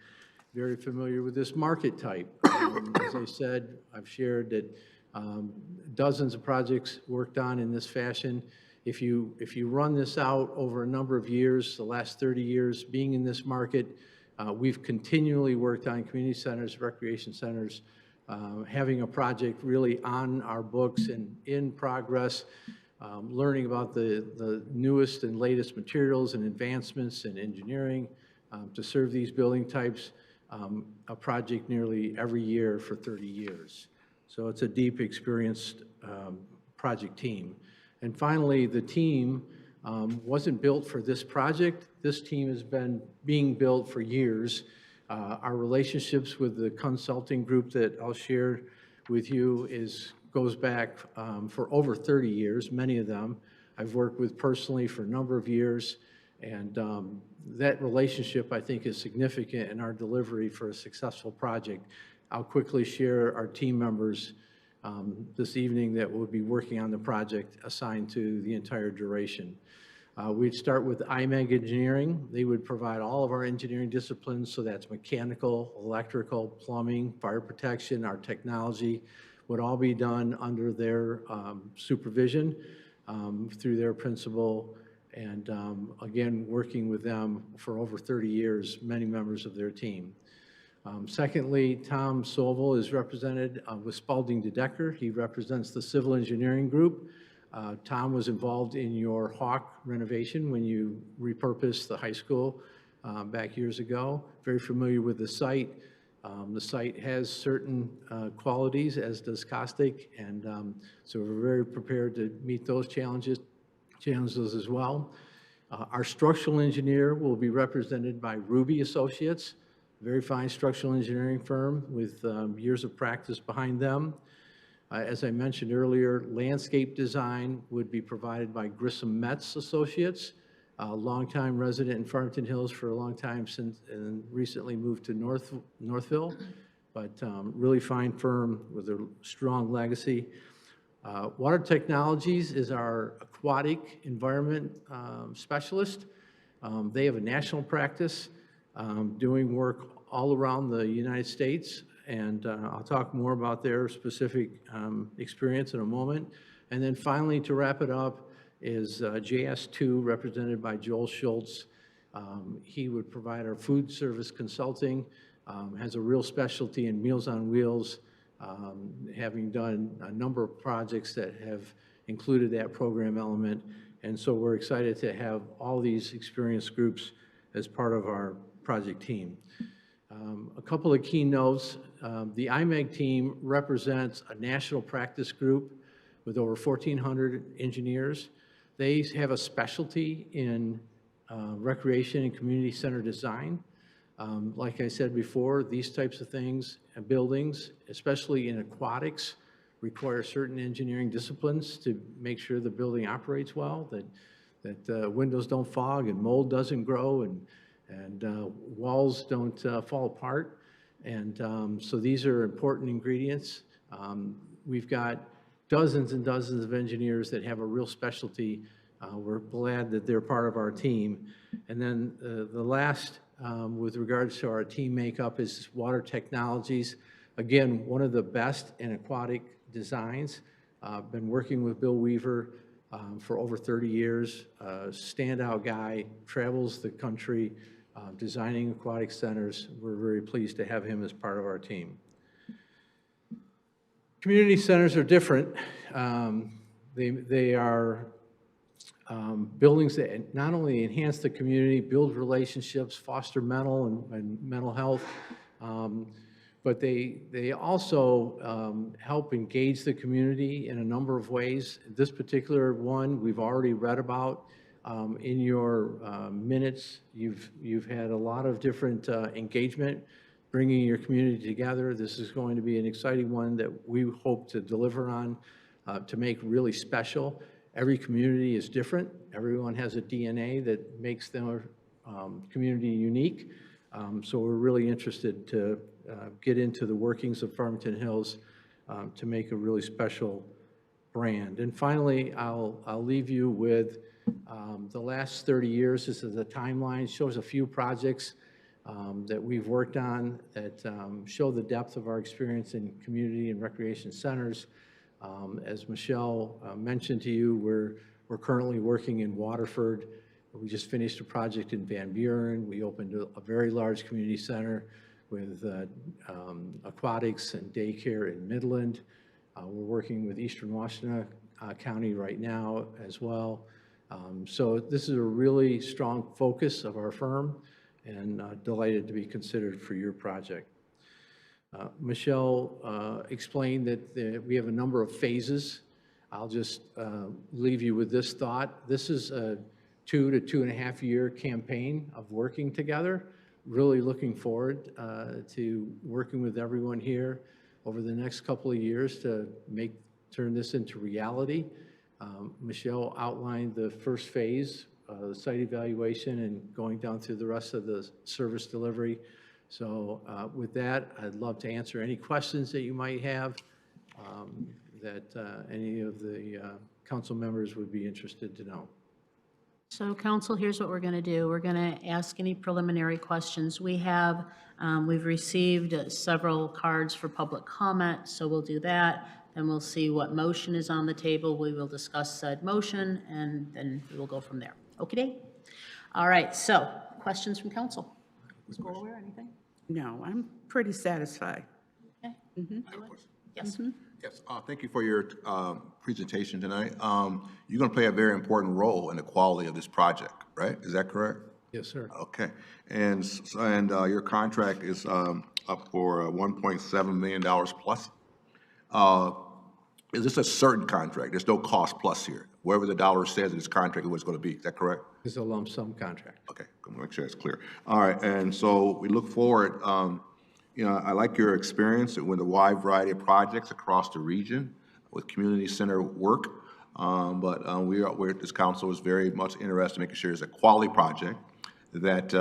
very familiar with this market type. As I said, I've shared that dozens of projects worked on in this fashion. If you run this out over a number of years, the last 30 years being in this market, we've continually worked on community centers, recreation centers, having a project really on our books and in progress, learning about the newest and latest materials and advancements in engineering to serve these building types, a project nearly every year for 30 years. So it's a deep, experienced project team. And finally, the team wasn't built for this project. This team has been being built for years. Our relationships with the consulting group that I'll share with you goes back for over 30 years, many of them I've worked with personally for a number of years. And that relationship, I think, is significant in our delivery for a successful project. I'll quickly share our team members this evening that will be working on the project assigned to the entire duration. We'd start with IMAG Engineering. They would provide all of our engineering disciplines, so that's mechanical, electrical, plumbing, fire protection, our technology, would all be done under their supervision through their principal, and again, working with them for over 30 years, many members of their team. Secondly, Tom Sovol is represented with Spalding DeDecker. He represents the civil engineering group. Tom was involved in your Hawk renovation when you repurposed the high school back years ago. Very familiar with the site. The site has certain qualities, as does Costic, and so we're very prepared to meet those challenges as well. Our structural engineer will be represented by Ruby Associates, very fine structural engineering firm with years of practice behind them. As I mentioned earlier, landscape design would be provided by Grissom Metz Associates, a longtime resident in Farmington Hills for a long time since, and recently moved to Northville, but really fine firm with a strong legacy. Water Technologies is our aquatic environment specialist. They have a national practice doing work all around the United States, and I'll talk more about their specific experience in a moment. And then finally, to wrap it up, is JS2, represented by Joel Schultz. He would provide our food service consulting, has a real specialty in Meals on Wheels, having done a number of projects that have included that program element. And so we're excited to have all these experienced groups as part of our project team. A couple of key notes. The IMAG team represents a national practice group with over 1,400 engineers. They have a specialty in recreation and community center design. Like I said before, these types of things, buildings, especially in aquatics, require certain engineering disciplines to make sure the building operates well, that windows don't fog and mold doesn't grow and walls don't fall apart. And so these are important ingredients. We've got dozens and dozens of engineers that have a real specialty. We're glad that they're part of our team. And then the last, with regards to our team makeup, is Water Technologies. Again, one of the best in aquatic designs. Been working with Bill Weaver for over 30 years. Standout guy, travels the country designing aquatic centers. We're very pleased to have him as part of our team. Community centers are different. They are buildings that not only enhance the community, build relationships, foster mental and mental health, but they also help engage the community in a number of ways. This particular one we've already read about in your minutes. You've had a lot of different engagement, bringing your community together. This is going to be an exciting one that we hope to deliver on, to make really special. Every community is different. Everyone has a DNA that makes their community unique. So we're really interested to get into the workings of Farmington Hills to make a really special brand. And finally, I'll leave you with the last 30 years. This is a timeline, shows a few projects that we've worked on that show the depth of our experience in community and recreation centers. As Michelle mentioned to you, we're currently working in Waterford. We just finished a project in Van Buren. We opened a very large community center with aquatics and daycare in Midland. We're working with Eastern Washington County right now as well. So this is a really strong focus of our firm, and delighted to be considered for your project. Michelle explained that we have a number of phases. I'll just leave you with this thought. This is a 2 to 2.5 year campaign of working together. Really looking forward to working with everyone here over the next couple of years to turn this into reality. Michelle outlined the first phase, the site evaluation, and going down through the rest of the service delivery. So with that, I'd love to answer any questions that you might have that any of the council members would be interested to know. So council, here's what we're going to do. We're going to ask any preliminary questions. We've received several cards for public comment, so we'll do that. Then we'll see what motion is on the table. We will discuss said motion, and then we will go from there. Okay? All right, so questions from council? Ms. Boulware, anything? No, I'm pretty satisfied. Okay. I have a question. Yes. Yes, thank you for your presentation tonight. You're going to play a very important role in the quality of this project, right? Is that correct? Yes, sir. Okay. And your contract is up for $1.7 million plus. Is this a certain contract? There's no cost plus here. Wherever the dollar says in this contract is what it's going to be. Is that correct? It's a lump sum contract. Okay, I'm gonna make sure it's clear. All right, and so we look forward, you know, I like your experience with a wide variety of projects across the region with community center work. But this council is very much interested in making sure it's a quality project, that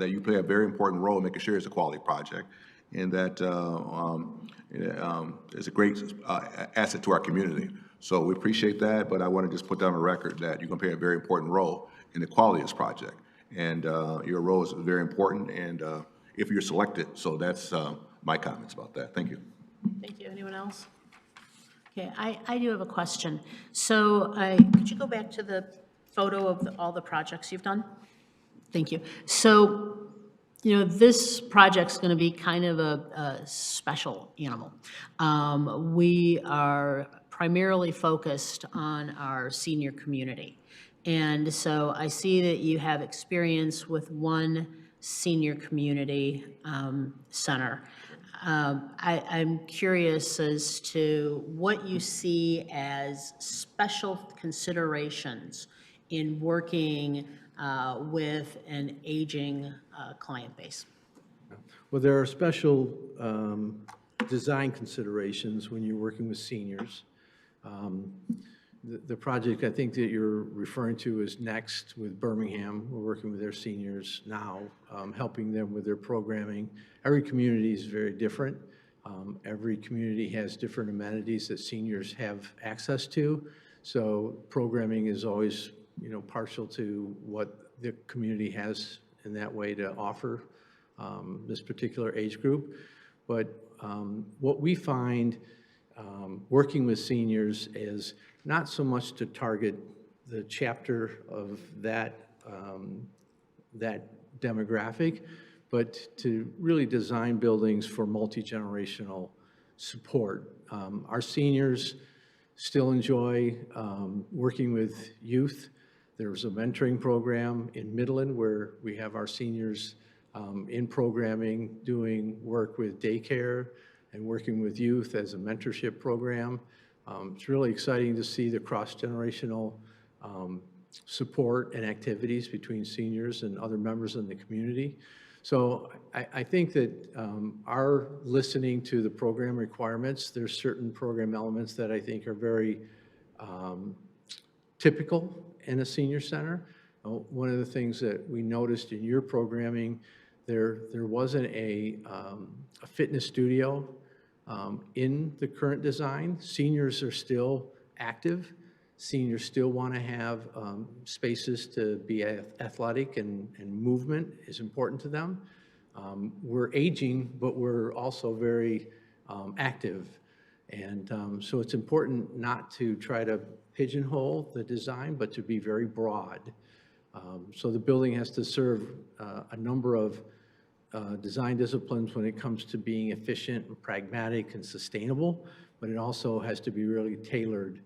you play a very important role in making sure it's a quality project, and that it's a great asset to our community. So we appreciate that, but I want to just put down a record that you're going to play a very important role in the quality of this project. And your role is very important, and if you're selected, so that's my comments about that. Thank you. Thank you. Anyone else? Okay, I do have a question. So could you go back to the photo of all the projects you've done? Thank you. So, you know, this project's going to be kind of a special animal. We are primarily focused on our senior community. And so I see that you have experience with one senior community center. I'm curious as to what you see as special considerations in working with an aging client base. Well, there are special design considerations when you're working with seniors. The project I think that you're referring to is Next with Birmingham. We're working with their seniors now, helping them with their programming. Every community is very different. Every community has different amenities that seniors have access to. So programming is always, you know, partial to what the community has in that way to offer this particular age group. But what we find working with seniors is not so much to target the chapter of that demographic, but to really design buildings for multi-generational support. Our seniors still enjoy working with youth. There's a mentoring program in Midland where we have our seniors in programming, doing work with daycare and working with youth as a mentorship program. It's really exciting to see the cross-generational support and activities between seniors and other members in the community. So I think that our listening to the program requirements, there's certain program elements that I think are very typical in a senior center. One of the things that we noticed in your programming, there wasn't a fitness studio in the current design. Seniors are still active. Seniors still want to have spaces to be athletic, and movement is important to them. We're aging, but we're also very active. And so it's important not to try to pigeonhole the design, but to be very broad. So the building has to serve a number of design disciplines when it comes to being efficient and pragmatic and sustainable, but it also has to be really tailored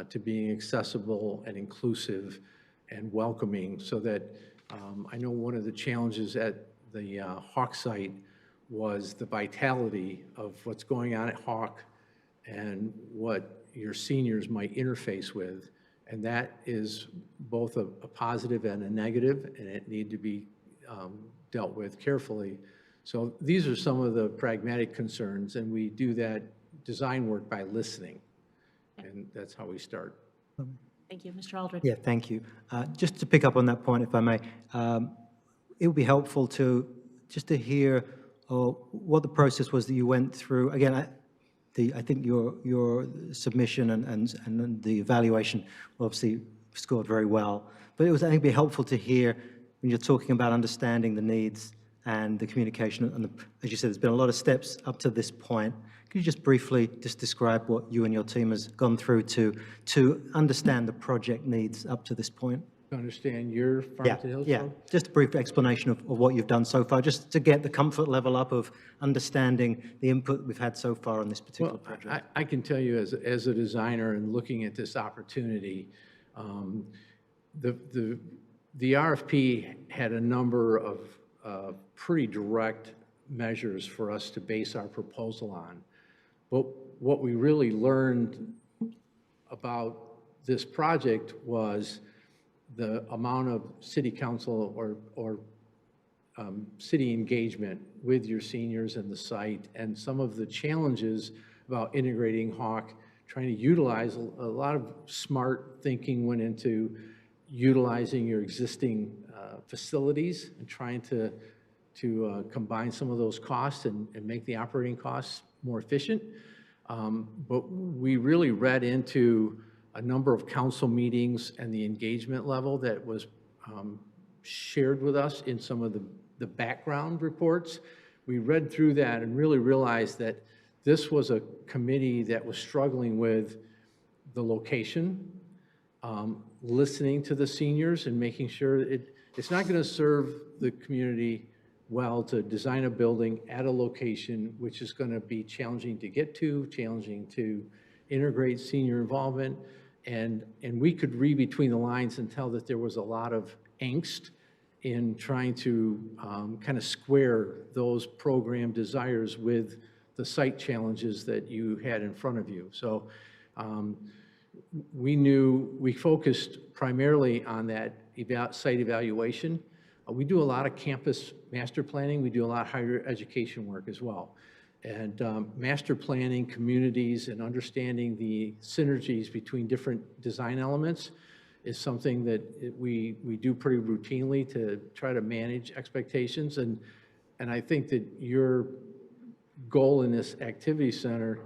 to being accessible and inclusive and welcoming, so that I know one of the challenges at the Hawk site was the vitality of what's going on at Hawk and what your seniors might interface with. And that is both a positive and a negative, and it need to be dealt with carefully. So these are some of the pragmatic concerns, and we do that design work by listening. And that's how we start. Thank you. Mr. Aldridge. Yeah, thank you. Just to pick up on that point, if I may, it would be helpful just to hear what the process was that you went through. Again, I think your submission and the evaluation obviously scored very well. But I think it'd be helpful to hear when you're talking about understanding the needs and the communication. And as you said, there's been a lot of steps up to this point. Could you just briefly describe what you and your team has gone through to understand the project needs up to this point? To understand your Farmington Hills Yeah, program? just a brief explanation of what you've done so far, just to get the comfort level up of understanding the input we've had so far on this particular project. I can tell you as a designer and looking at this opportunity, the RFP had a number of pretty direct measures for us to base our proposal on. But what we really learned about this project was the amount of city council or city engagement with your seniors and the site, and some of the challenges about integrating Hawk, trying to utilize a lot of smart thinking went into utilizing your existing facilities and trying to combine some of those costs and make the operating costs more efficient. But we really read into a number of council meetings and the engagement level that was shared with us in some of the background reports. We read through that and really realized that this was a committee that was struggling with the location, listening to the seniors and making sure it's not going to serve the community well to design a building at a location which is going to be challenging to get to, challenging to integrate senior involvement. And we could read between the lines and tell that there was a lot of angst in trying to kind of square those program desires with the site challenges that you had in front of you. So we focused primarily on that site evaluation. We do a lot of campus master planning. We do a lot of higher education work as well. And master planning communities and understanding the synergies between different design elements is something that we do pretty routinely to try to manage expectations. And I think that your goal in this activity center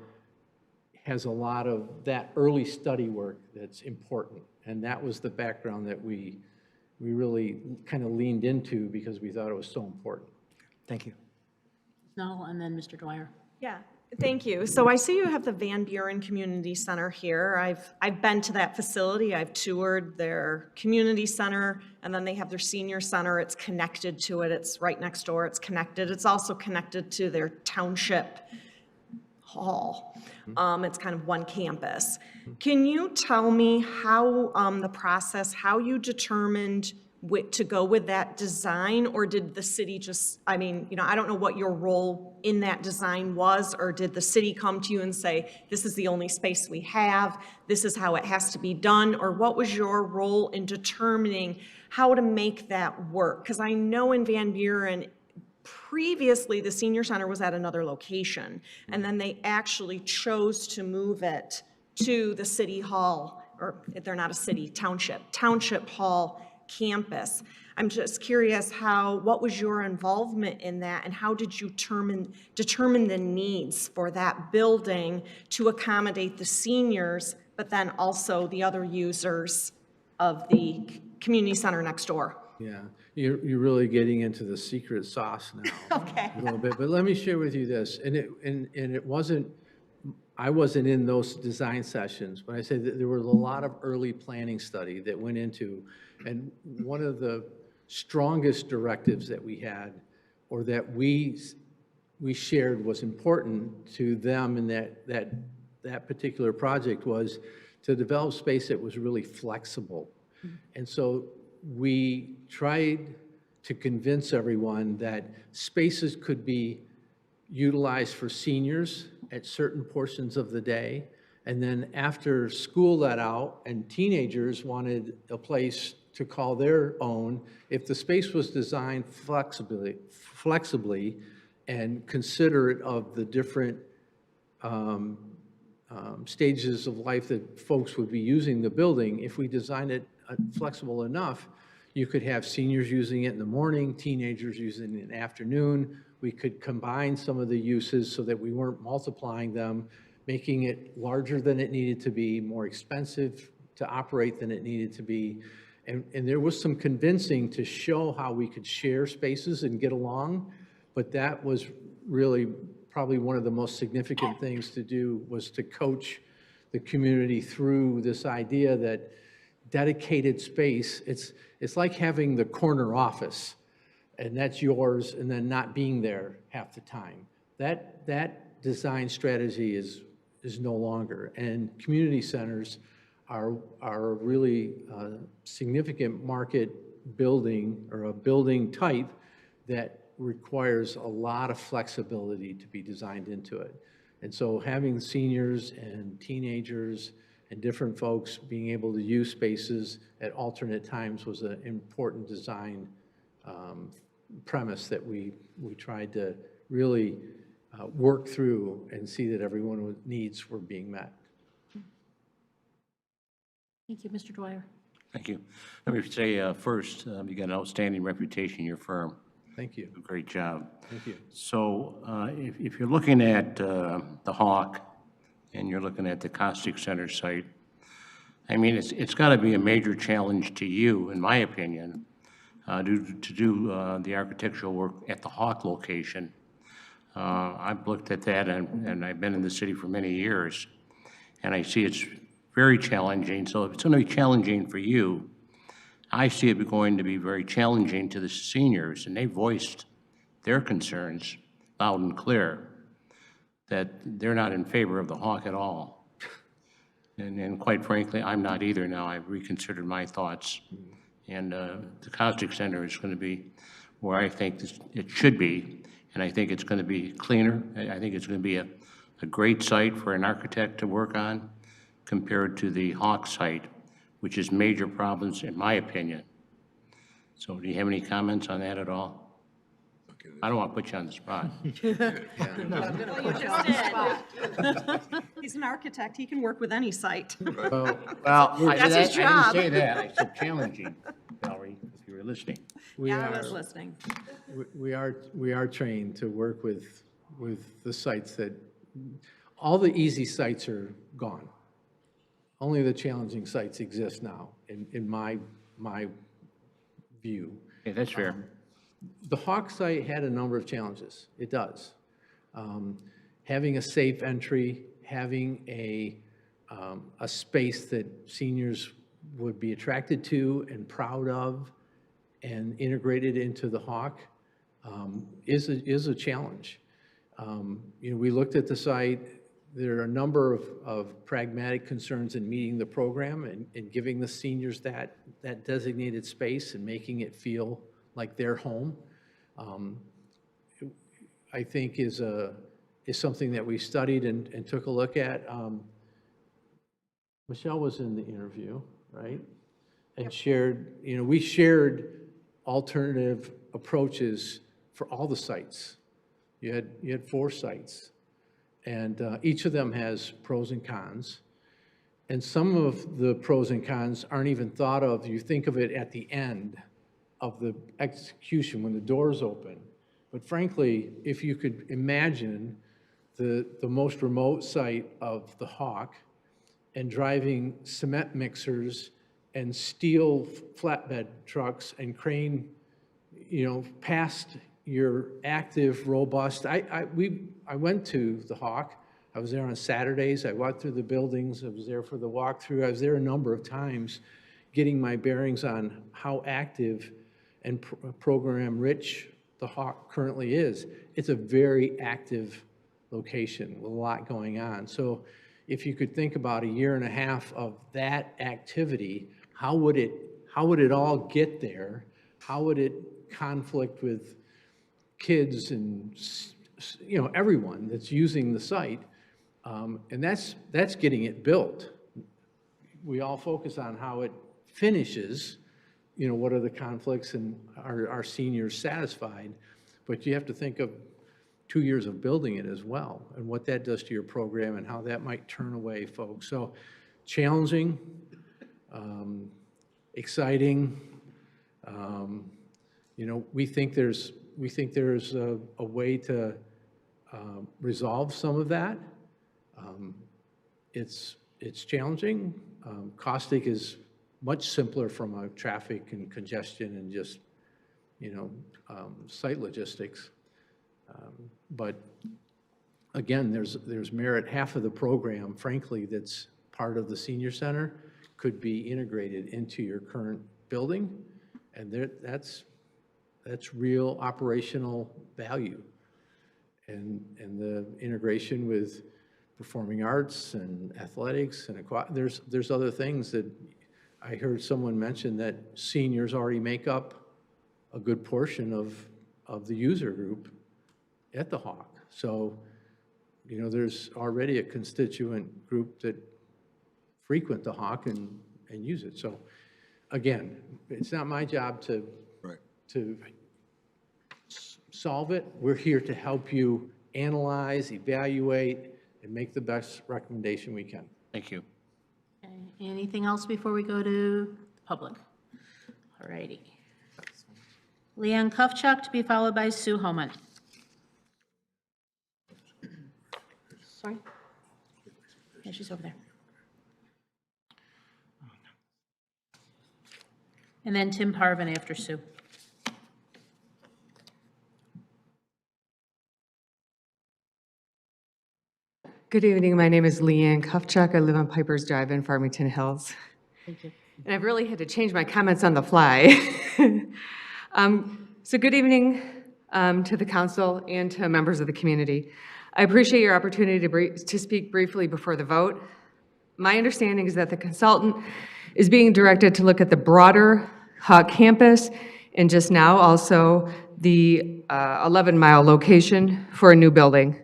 has a lot of that early study work that's important. And that was the background that we really kind of leaned into because we thought it was so important. Thank you. Null, and then Mr. Dwyer. Yeah, Thank you. So I see you have the Van Buren Community Center here. I've been to that facility. I've toured their community center, and then they have their senior center. It's connected to it. It's right next door. It's connected. It's also connected to their township hall. It's kind of one campus. Can you tell me how the process, how you determined to go with that design, or did the city just, I mean, I don't know what your role in that design was, or did the city come to you and say, this is the only space we have, this is how it has to be done, or what was your role in determining how to make that work? Because I know in Van Buren, previously the senior center was at another location, and then they actually chose to move it to the city hall, or they're not a city, township hall campus. I'm just curious what was your involvement in that, and how did you determine the needs for that building to accommodate the seniors, but then also the other users of the community center next door? Yeah, you're really getting into the secret sauce now. Okay. A little bit, but let me share with you this, and it wasn't, I wasn't in those design sessions, but I say that there was a lot of early planning study that went into, and one of the strongest directives that we had, or that we shared was important to them in that particular project, was to develop space that was really flexible. And so we tried to convince everyone that spaces could be utilized for seniors at certain portions of the day, and then after school let out and teenagers wanted a place to call their own, if the space was designed flexibly and considerate of the different stages of life that folks would be using the building, if we designed it flexible enough, you could have seniors using it in the morning, teenagers using it in the afternoon. We could combine some of the uses so that we weren't multiplying them, making it larger than it needed to be, more expensive to operate than it needed to be. And there was some convincing to show how we could share spaces and get along, but that was really probably one of the most significant things to do, was to coach the community through this idea that dedicated space, it's like having the corner office, and that's yours, and then not being there half the time. That design strategy is no longer, and community centers are a really significant market building, or a building type that requires a lot of flexibility to be designed into it. And so having seniors and teenagers and different folks being able to use spaces at alternate times was an important design premise that we tried to really work through and see that everyone's needs were being met. Thank you, Mr. Dwyer. Thank you. Let me say first, you got an outstanding reputation in your firm. Thank you. Great job. Thank you. So if you're looking at the Hawk and you're looking at the Caustic Center site, I mean, it's got to be a major challenge to you, in my opinion, to do the architectural work at the Hawk location. I've looked at that, and I've been in the city for many years, and I see it's very challenging. So if it's going to be challenging for you, I see it going to be very challenging to the seniors, and they voiced their concerns loud and clear that they're not in favor of the Hawk at all. And quite frankly, I'm not either now. I've reconsidered my thoughts. And the Caustic Center is going to be where I think it should be, and I think it's going to be cleaner. I think it's going to be a great site for an architect to work on compared to the Hawk site, which has major problems, in my opinion. So do you have any comments on that at all? I don't want to put you on the spot. He's an architect. He can work with any site. Well, That's his job. I didn't say that. I said challenging, Valerie, if you were listening. Yeah, I was listening. We are trained to work with the sites that, all the easy sites are gone. Only the challenging sites exist now, in my view. Yeah, that's fair. The Hawk site had a number of challenges. It does. having a safe entry, having a space that seniors would be attracted to and proud of and integrated into the Hawk is a challenge. We looked at the site. There are a number of pragmatic concerns in meeting the program and giving the seniors that designated space and making it feel like their home. I think is something that we studied and took a look at. Michelle was in the interview, right? And shared, we shared alternative approaches for all the sites. You had 4 sites, and each of them has pros and cons. And some of the pros and cons aren't even thought of. You think of it at the end of the execution when the doors open. But frankly, if you could imagine the most remote site of the Hawk and driving cement mixers and steel flatbed trucks and crane, past your active, robust. I went to the Hawk. I was there on Saturdays. I walked through the buildings. I was there for the walkthrough. I was there a number of times getting my bearings on how active and program-rich the Hawk currently is. It's a very active location with a lot going on. So if you could think about a year and a half of that activity, how would it all get there? How would it conflict with kids and everyone that's using the site? And that's getting it built. We all focus on how it finishes, what are the conflicts and are our seniors satisfied? But you have to think of 2 years of building it as well and what that does to your program and how that might turn away folks. So challenging, exciting. We think there's a way to resolve some of that. It's challenging. Caustic is much simpler from a traffic and congestion and just, site logistics. But again, there's merit. Half of the program, frankly, that's part of the senior center could be integrated into your current building, and that's real operational value. And the integration with performing arts and athletics and there's other things that I heard someone mention that seniors already make up a good portion of the user group at the Hawk. So, there's already a constituent group that frequent the Hawk and use it. So again, it's not my job to solve it. We're here to help you analyze, evaluate, and make the best recommendation we can. Thank you. Okay. Anything else before we go to the public? All righty. Leanne Kufchuk to be followed by Sue Homan. Sorry? Yeah, she's over there. And then Tim Parvin after Sue. Good evening. My name is Leanne Kufchuk. I live on Piper's Drive in Farmington Hills. Thank you. And I've really had to change my comments on the fly. So good evening to the council and to members of the community. I appreciate your opportunity to speak briefly before the vote. My understanding is that the consultant is being directed to look at the broader Hawk campus and just now also the 11-mile location for a new building,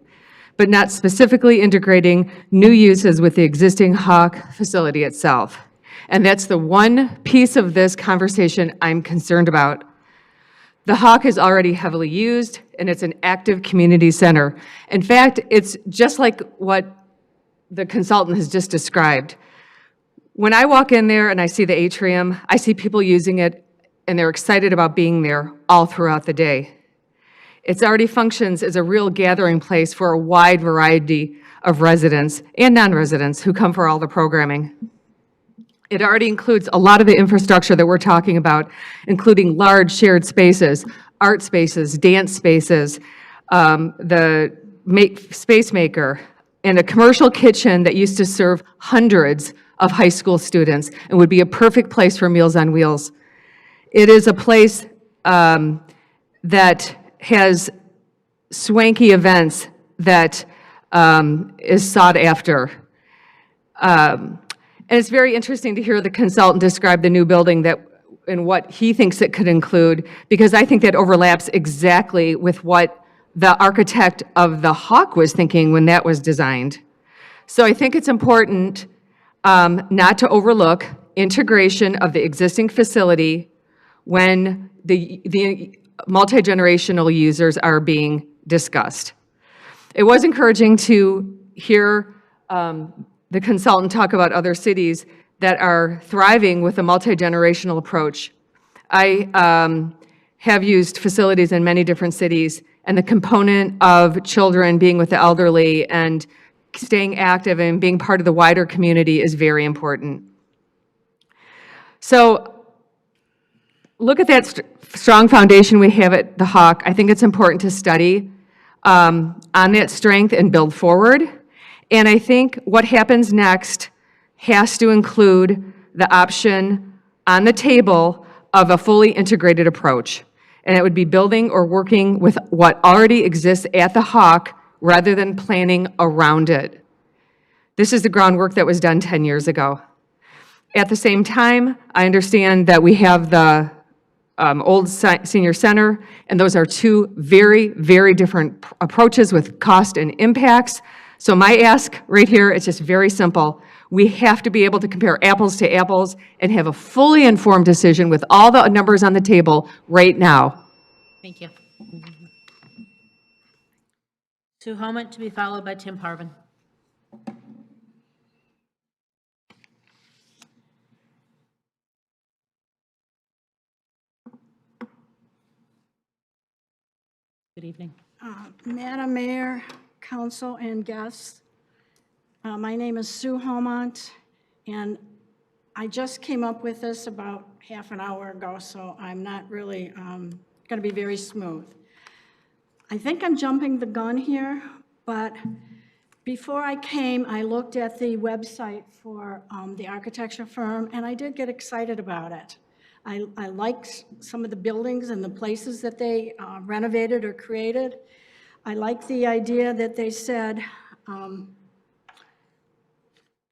but not specifically integrating new uses with the existing Hawk facility itself. And that's the one piece of this conversation I'm concerned about. The Hawk is already heavily used, and it's an active community center. In fact, it's just like what the consultant has just described. When I walk in there and I see the atrium, I see people using it, and they're excited about being there all throughout the day. It already functions as a real gathering place for a wide variety of residents and non-residents who come for all the programming. It already includes a lot of the infrastructure that we're talking about, including large shared spaces, art spaces, dance spaces, the space maker and a commercial kitchen that used to serve hundreds of high school students and would be a perfect place for Meals on Wheels. It is a place that has swanky events that is sought after. And it's very interesting to hear the consultant describe the new building and what he thinks it could include, because I think that overlaps exactly with what the architect of the Hawk was thinking when that was designed. So I think it's important not to overlook integration of the existing facility when the multi-generational users are being discussed. It was encouraging to hear the consultant talk about other cities that are thriving with a multi-generational approach. I have used facilities in many different cities, and the component of children being with the elderly and staying active and being part of the wider community is very important. So look at that strong foundation we have at the Hawk. I think it's important to study on that strength and build forward. And I think what happens next has to include the option on the table of a fully integrated approach. And it would be building or working with what already exists at the Hawk rather than planning around it. This is the groundwork that was done 10 years ago. At the same time, I understand that we have the old senior center, and those are two very, very different approaches with cost and impacts. So my ask right here is just very simple. We have to be able to compare apples to apples and have a fully informed decision with all the numbers on the table right now. Thank you. Sue Homant to be followed by Tim Parvin. Good evening. Madam Mayor, council, and guests, my name is Sue Homont, and I just came up with this about half an hour ago, so I'm not really going to be very smooth. I think I'm jumping the gun here, but before I came, I looked at the website for the architecture firm, and I did get excited about it. I liked some of the buildings and the places that they renovated or created. I like the idea that they said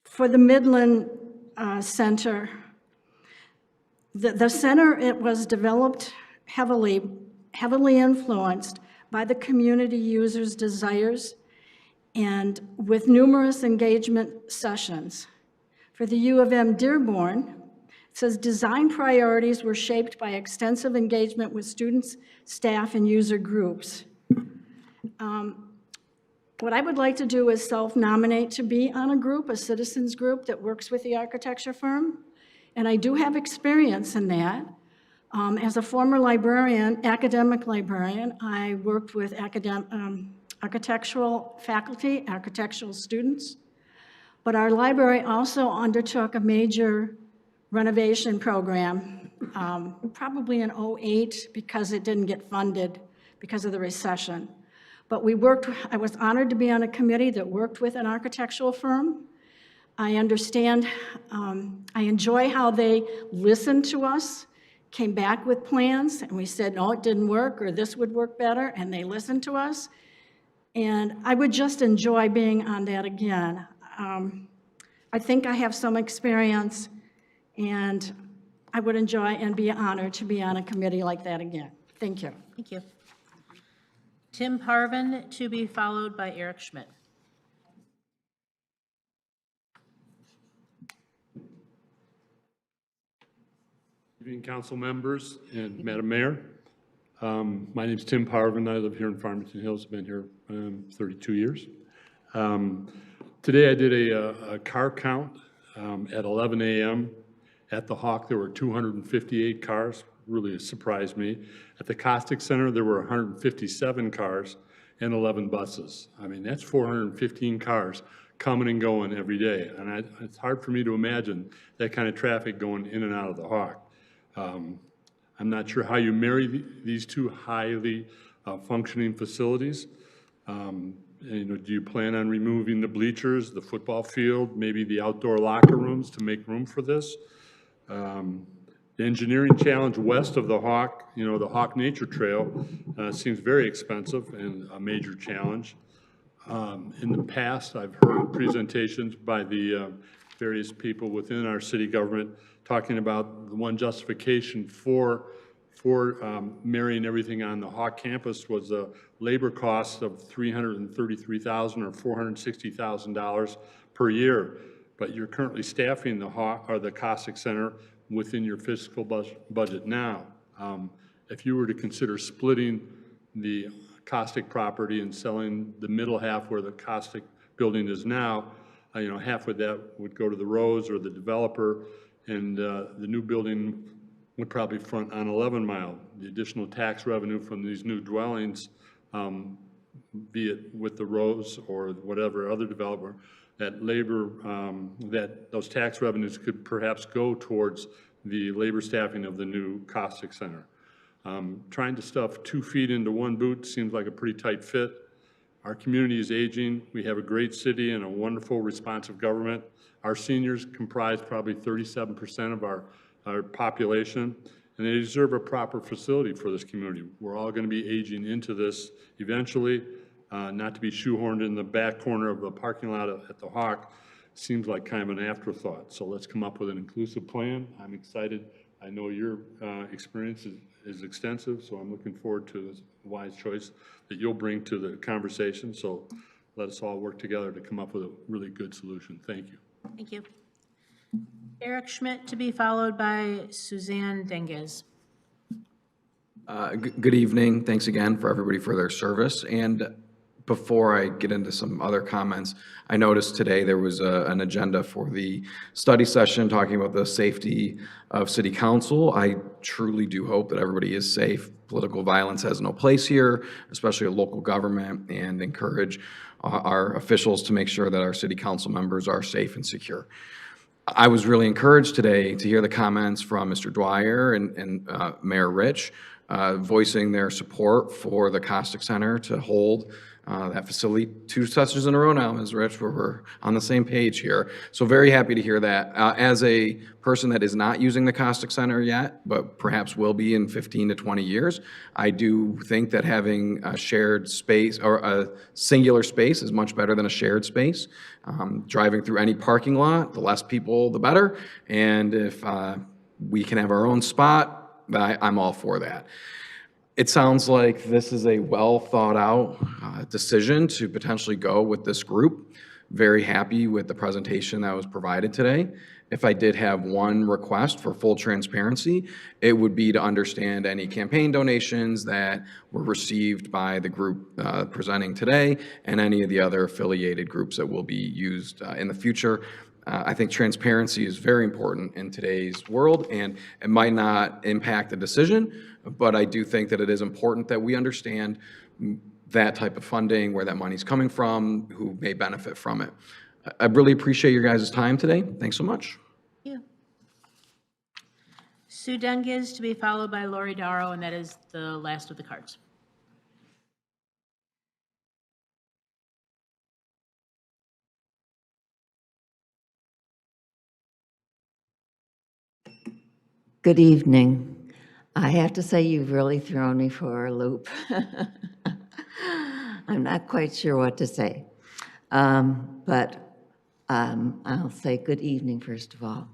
for the Midland Center, the center, it was developed heavily influenced by the community users' desires and with numerous engagement sessions. For the U of M Dearborn, it says design priorities were shaped by extensive engagement with students, staff, and user groups. What I would like to do is self-nominate to be on a group, a citizens group that works with the architecture firm. And I do have experience in that. As a former librarian, academic librarian, I worked with architectural faculty, architectural students. But our library also undertook a major renovation program, probably in '08, because it didn't get funded because of the recession. But I was honored to be on a committee that worked with an architectural firm. I understand, I enjoy how they listened to us, came back with plans, and we said, no, it didn't work, or this would work better, and they listened to us. And I would just enjoy being on that again. I think I have some experience, and I would enjoy and be honored to be on a committee like that again. Thank you. Thank you. Tim Parvin to be followed by Eric Schmidt. Good evening, council members and Madam Mayor. My name is Tim Parvin. I live here in Farmington Hills. I've been here 32 years. Today I did a car count at 11 a.m. At the Hawk. There were 258 cars. Really surprised me. At the Caustic Center, there were 157 cars and 11 buses. I mean, that's 415 cars coming and going every day. And it's hard for me to imagine that kind of traffic going in and out of the Hawk. I'm not sure how you marry these two highly functioning facilities. Do you plan on removing the bleachers, the football field, maybe the outdoor locker rooms to make room for this? The engineering challenge west of the Hawk, the Hawk Nature Trail, seems very expensive and a major challenge. In the past, I've heard presentations by the various people within our city government talking about the one justification for marrying everything on the Hawk campus was a labor cost of $333,000 or $460,000 per year. But you're currently staffing the Hawk or the Costic Center within your fiscal budget now. If you were to consider splitting the Costic property and selling the middle half where the Costic building is now, half of that would go to the Rose or the developer, and the new building would probably front on 11 Mile. The additional tax revenue from these new dwellings, be it with the Rose or whatever other developer, that those tax revenues could perhaps go towards the labor staffing of the new Costic Center. Trying to stuff 2 feet into one boot seems like a pretty tight fit. Our community is aging. We have a great city and a wonderful responsive government. Our seniors comprise probably 37% of our population, and they deserve a proper facility for this community. We're all going to be aging into this eventually, not to be shoehorned in the back corner of the parking lot at the Hawk seems like kind of an afterthought. So let's come up with an inclusive plan. I'm excited. I know your experience is extensive, so I'm looking forward to this wise choice that you'll bring to the conversation. So let us all work together to come up with a really good solution. Thank you. Thank you. Eric Schmidt to be followed by Suzanne Denges. Good evening. Thanks again for everybody for their service. And before I get into some other comments, I noticed today there was an agenda for the study session talking about the safety of city council. I truly do hope that everybody is safe. Political violence has no place here, especially a local government, and encourage our officials to make sure that our city council members are safe and secure. I was really encouraged today to hear the comments from Mr. Dwyer and Mayor Rich voicing their support for the Costic Center to hold that facility 2 sessions in a row now, Ms. Rich, where we're on the same page here. So very happy to hear that. As a person that is not using the Costic Center yet, but perhaps will be in 15 to 20 years, I do think that having a shared space or a singular space is much better than a shared space. Driving through any parking lot, the less people, the better. And if we can have our own spot, I'm all for that. It sounds like this is a well-thought-out decision to potentially go with this group. Very happy with the presentation that was provided today. If I did have one request for full transparency, it would be to understand any campaign donations that were received by the group presenting today and any of the other affiliated groups that will be used in the future. I think transparency is very important in today's world, and it might not impact the decision, but I do think that it is important that we understand that type of funding, where that money's coming from, who may benefit from it. I really appreciate your guys' time today. Thanks so much. Thank you. Sue Denges to be followed by Lori Darrow, and that is the last of the cards. Good evening. I have to say you've really thrown me for a loop. I'm not quite sure what to say. But I'll say good evening, first of all.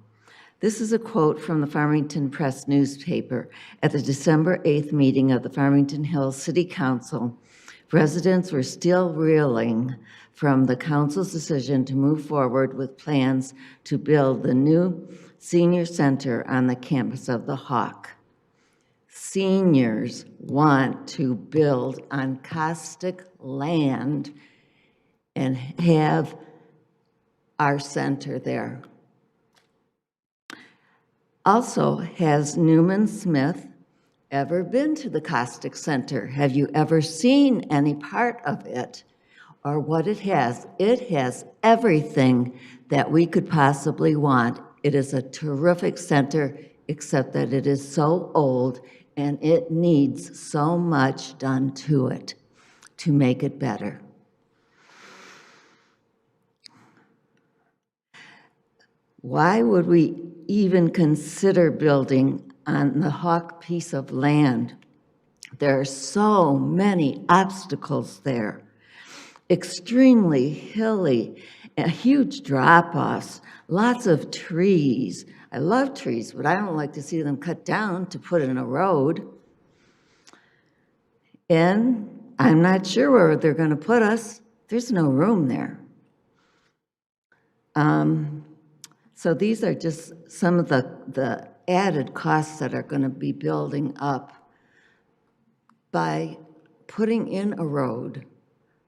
This is a quote from the Farmington Press newspaper. At the December 8th meeting of the Farmington Hills City Council, residents were still reeling from the council's decision to move forward with plans to build the new senior center on the campus of the Hawk. Seniors want to build on Costic land and have our center there. Also, has Newman Smith ever been to the Costic Center? Have you ever seen any part of it or what it has? It has everything that we could possibly want. It is a terrific center, except that it is so old and it needs so much done to it to make it better. Why would we even consider building on the Hawk piece of land? There are so many obstacles there. Extremely hilly, huge drop-offs, lots of trees. I love trees, but I don't like to see them cut down to put in a road. And I'm not sure where they're going to put us. There's no room there. So these are just some of the added costs that are going to be building up by putting in a road,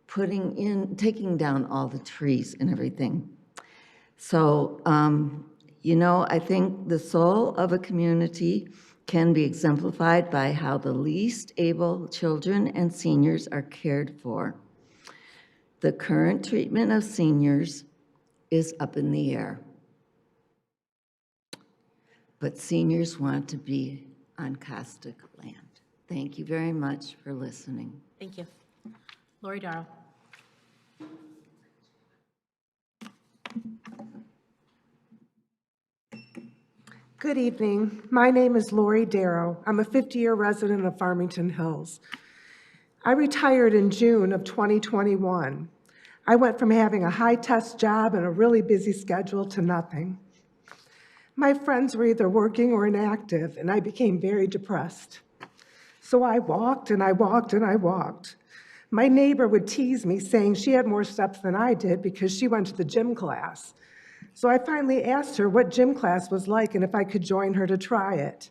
taking down all the trees and everything. So, you know, I think the soul of a community can be exemplified by how the least able children and seniors are cared for. The current treatment of seniors is up in the air. But seniors want to be on Costic land. Thank you very much for listening. Thank you. Lori Darrow. Good evening. My name is Lori Darrow. I'm a 50-year resident of Farmington Hills. I retired in June of 2021. I went from having a high-test job and a really busy schedule to nothing. My friends were either working or inactive, and I became very depressed. So I walked and I walked and I walked. My neighbor would tease me, saying she had more steps than I did because she went to the gym class. So I finally asked her what gym class was like and if I could join her to try it.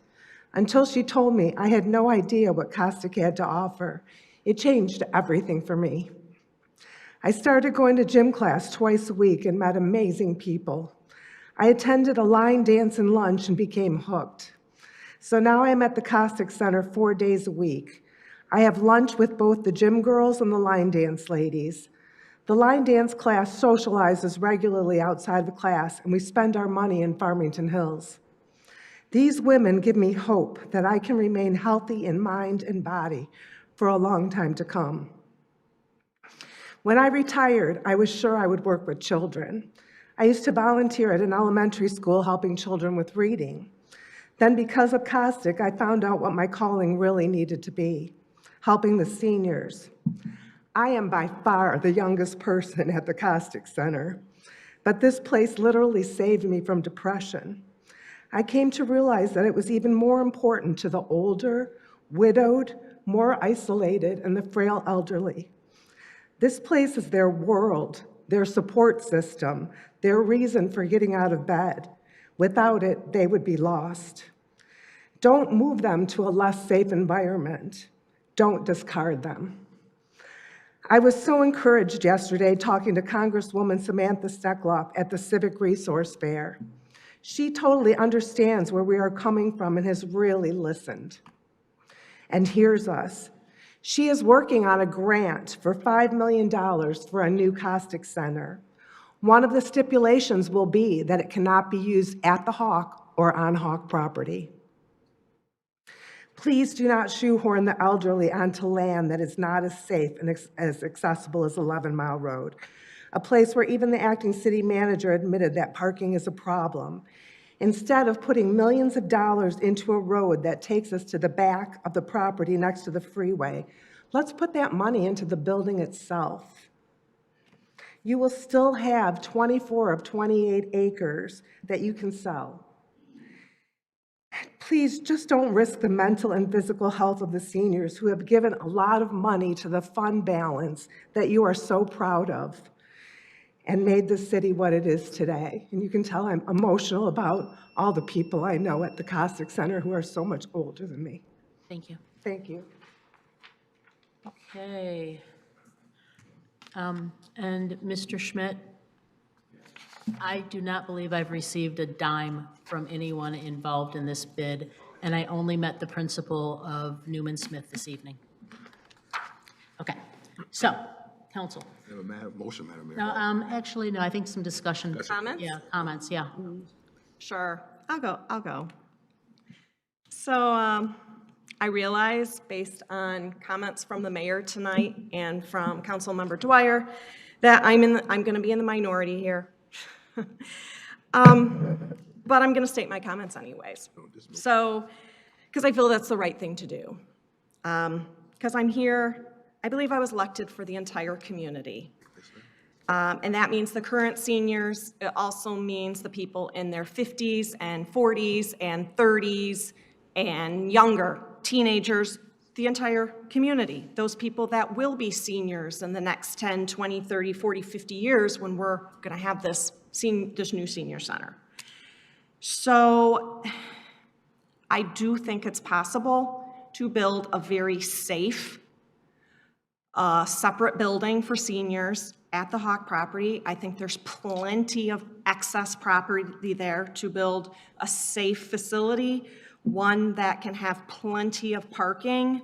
Until she told me I had no idea what Costic had to offer. It changed everything for me. I started going to gym class twice a week and met amazing people. I attended a line dance and lunch and became hooked. So now I'm at the Costic Center 4 days a week. I have lunch with both the gym girls and the line dance ladies. The line dance class socializes regularly outside the class, and we spend our money in Farmington Hills. These women give me hope that I can remain healthy in mind and body for a long time to come. When I retired, I was sure I would work with children. I used to volunteer at an elementary school helping children with reading. Then because of Costic, I found out what my calling really needed to be, helping the seniors. I am by far the youngest person at the Costic Center, but this place literally saved me from depression. I came to realize that it was even more important to the older, widowed, more isolated, and the frail elderly. This place is their world, their support system, their reason for getting out of bed. Without it, they would be lost. Don't move them to a less safe environment. Don't discard them. I was so encouraged yesterday talking to Congresswoman Samantha Steckloff at the Civic Resource Fair. She totally understands where we are coming from and has really listened and hears us. She is working on a grant for $5 million for a new Costic Center. One of the stipulations will be that it cannot be used at the Hawk or on Hawk property. Please do not shoehorn the elderly onto land that is not as safe and as accessible as 11 Mile Road, a place where even the acting city manager admitted that parking is a problem. Instead of putting millions of dollars into a road that takes us to the back of the property next to the freeway, let's put that money into the building itself. You will still have 24 of 28 acres that you can sell. Please just don't risk the mental and physical health of the seniors who have given a lot of money to the fund balance that you are so proud of and made this city what it is today. And you can tell I'm emotional about all the people I know at the Costic Center who are so much older than me. Thank you. Thank you. Okay. And Mr. Schmidt, I do not believe I've received a dime from anyone involved in this bid, and I only met the principal of Newman Smith this evening. Okay, so, council. We have a motion, Madam Mayor. No, actually, no, I think some discussion. Comments? Yeah, comments, yeah. Sure, I'll go. So I realize, based on comments from the mayor tonight and from Councilmember Dwyer, that I'm going to be in the minority here. But I'm going to state my comments anyways. So, because I feel that's the right thing to do. Because I'm here, I believe I was elected for the entire community. And that means the current seniors. It also means the people in their 50s and 40s and 30s and younger, teenagers, the entire community, those people that will be seniors in the next 10, 20, 30, 40, 50 years when we're going to have this new senior center. So I do think it's possible to build a very safe, separate building for seniors at the Hawk property. I think there's plenty of excess property there to build a safe facility, one that can have plenty of parking,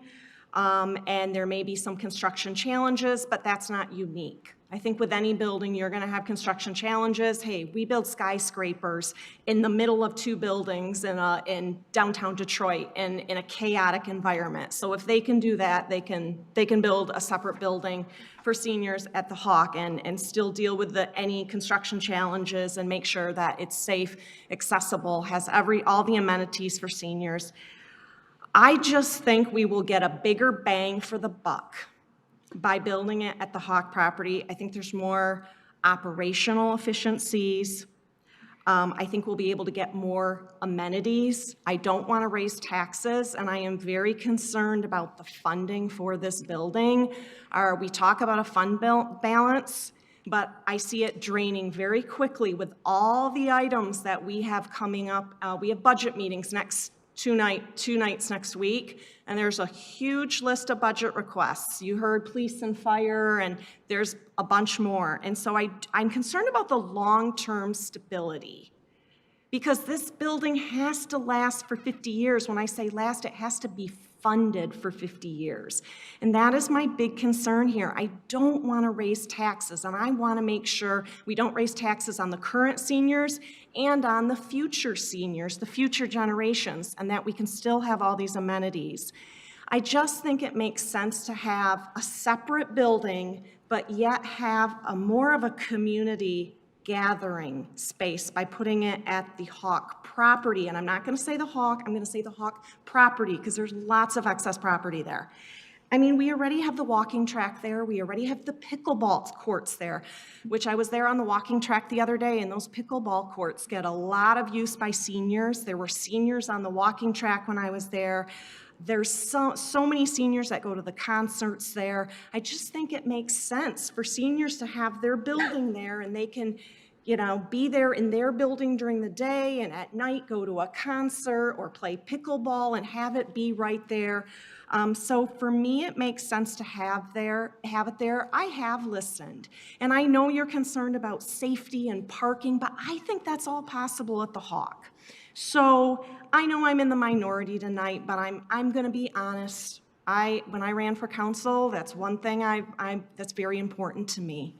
and there may be some construction challenges, but that's not unique. I think with any building, you're going to have construction challenges. Hey, we build skyscrapers in the middle of two buildings in downtown Detroit in a chaotic environment. So if they can do that, they can build a separate building for seniors at the Hawk and still deal with any construction challenges and make sure that it's safe, accessible, has all the amenities for seniors. I just think we will get a bigger bang for the buck by building it at the Hawk property. I think there's more operational efficiencies. I think we'll be able to get more amenities. I don't want to raise taxes, and I am very concerned about the funding for this building. We talk about a fund balance, but I see it draining very quickly with all the items that we have coming up. We have budget meetings two nights next week, and there's a huge list of budget requests. You heard police and fire, and there's a bunch more. And so I'm concerned about the long-term stability, because this building has to last for 50 years. When I say last, it has to be funded for 50 years. And that is my big concern here. I don't want to raise taxes, and I want to make sure we don't raise taxes on the current seniors and on the future seniors, the future generations, and that we can still have all these amenities. I just think it makes sense to have a separate building, but yet have more of a community gathering space by putting it at the Hawk property. And I'm not going to say the Hawk, I'm going to say the Hawk property, because there's lots of excess property there. I mean, we already have the walking track there. We already have the pickleball courts there, which I was there on the walking track the other day, and those pickleball courts get a lot of use by seniors. There were seniors on the walking track when I was there. There's so many seniors that go to the concerts there. I just think it makes sense for seniors to have their building there, and they can, be there in their building during the day, and at night go to a concert or play pickleball and have it be right there. So for me, it makes sense to have it there. I have listened, and I know you're concerned about safety and parking, but I think that's all possible at the Hawk. So I know I'm in the minority tonight, but I'm going to be honest. When I ran for council, that's one thing that's very important to me,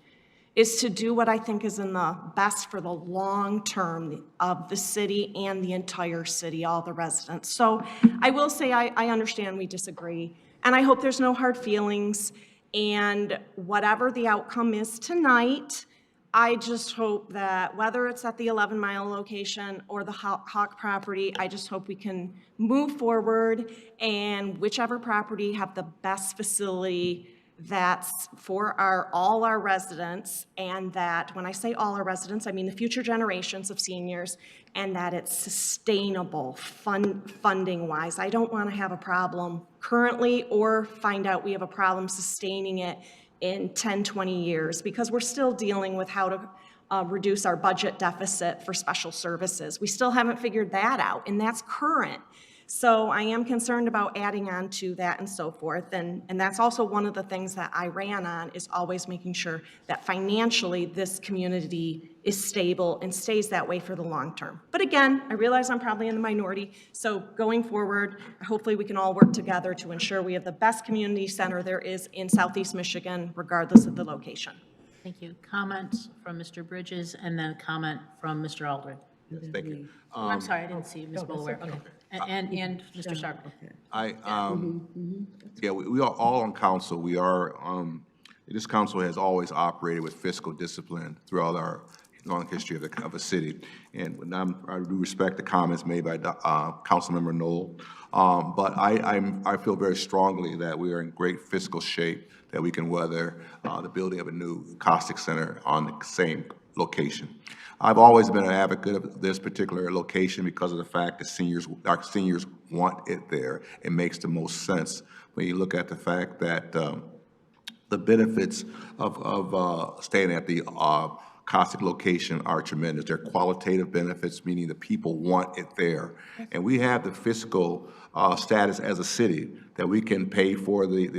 is to do what I think is in the best for the long term of the city and the entire city, all the residents. So I will say I understand we disagree, and I hope there's no hard feelings. And whatever the outcome is tonight, I just hope that whether it's at the 11-mile location or the Hawk property, I just hope we can move forward, and whichever property have the best facility that's for all our residents, and that when I say all our residents, I mean the future generations of seniors, and that it's sustainable funding-wise. I don't want to have a problem currently or find out we have a problem sustaining it in 10, 20 years, because we're still dealing with how to reduce our budget deficit for special services. We still haven't figured that out, and that's current. So I am concerned about adding on to that and so forth. And that's also one of the things that I ran on, is always making sure that financially this community is stable and stays that way for the long term. But again, I realize I'm probably in the minority. So going forward, hopefully we can all work together to ensure we have the best community center there is in Southeast Michigan, regardless of the location. Thank you. Comments from Mr. Bridges, and then a comment from Mr. Aldred. Yes, thank you. I'm sorry, I didn't see you, Ms. Boulware. Okay. And Mr. Sharp. Yeah, we are all on council. We are, this council has always operated with fiscal discipline throughout our long history of a city. And I do respect the comments made by Councilmember Knoll, but I feel very strongly that we are in great fiscal shape, that we can weather the building of a new caustic center on the same location. I've always been an advocate of this particular location because of the fact that our seniors want it there. It makes the most sense when you look at the fact that the benefits of staying at the caustic location are tremendous. They're qualitative benefits, meaning the people want it there. And we have the fiscal status as a city that we can pay for the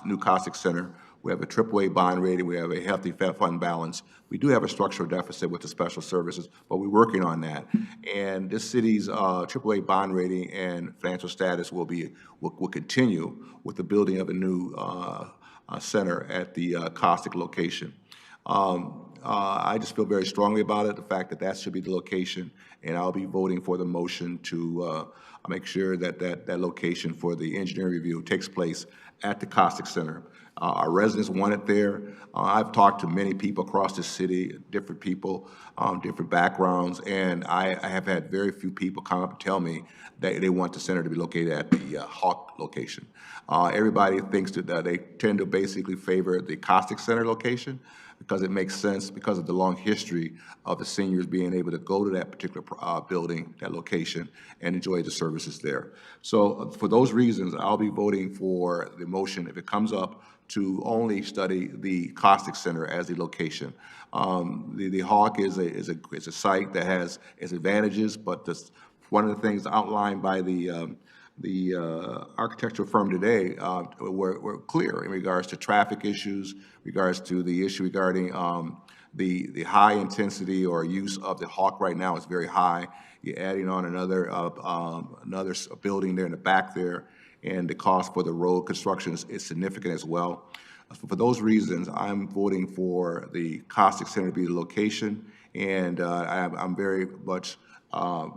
new caustic center. We have a AAA bond rating. We have a healthy fund balance. We do have a structural deficit with the special services, but we're working on that. And this city's AAA bond rating and financial status will continue with the building of a new center at the caustic location. I just feel very strongly about it, the fact that that should be the location, and I'll be voting for the motion to make sure that that location for the engineering review takes place at the caustic center. Our residents want it there. I've talked to many people across the city, different people, different backgrounds, and I have had very few people come up and tell me that they want the center to be located at the Hawk location. Everybody thinks that they tend to basically favor the caustic center location because it makes sense because of the long history of the seniors being able to go to that particular building, that location, and enjoy the services there. So for those reasons, I'll be voting for the motion if it comes up to only study the caustic center as the location. The Hawk is a site that has its advantages, but one of the things outlined by the architectural firm today were clear in regards to traffic issues, regards to the issue regarding the high intensity or use of the Hawk right now is very high. You're adding on another building there in the back there, and the cost for the road construction is significant as well. For those reasons, I'm voting for the caustic center to be the location, and I'm very much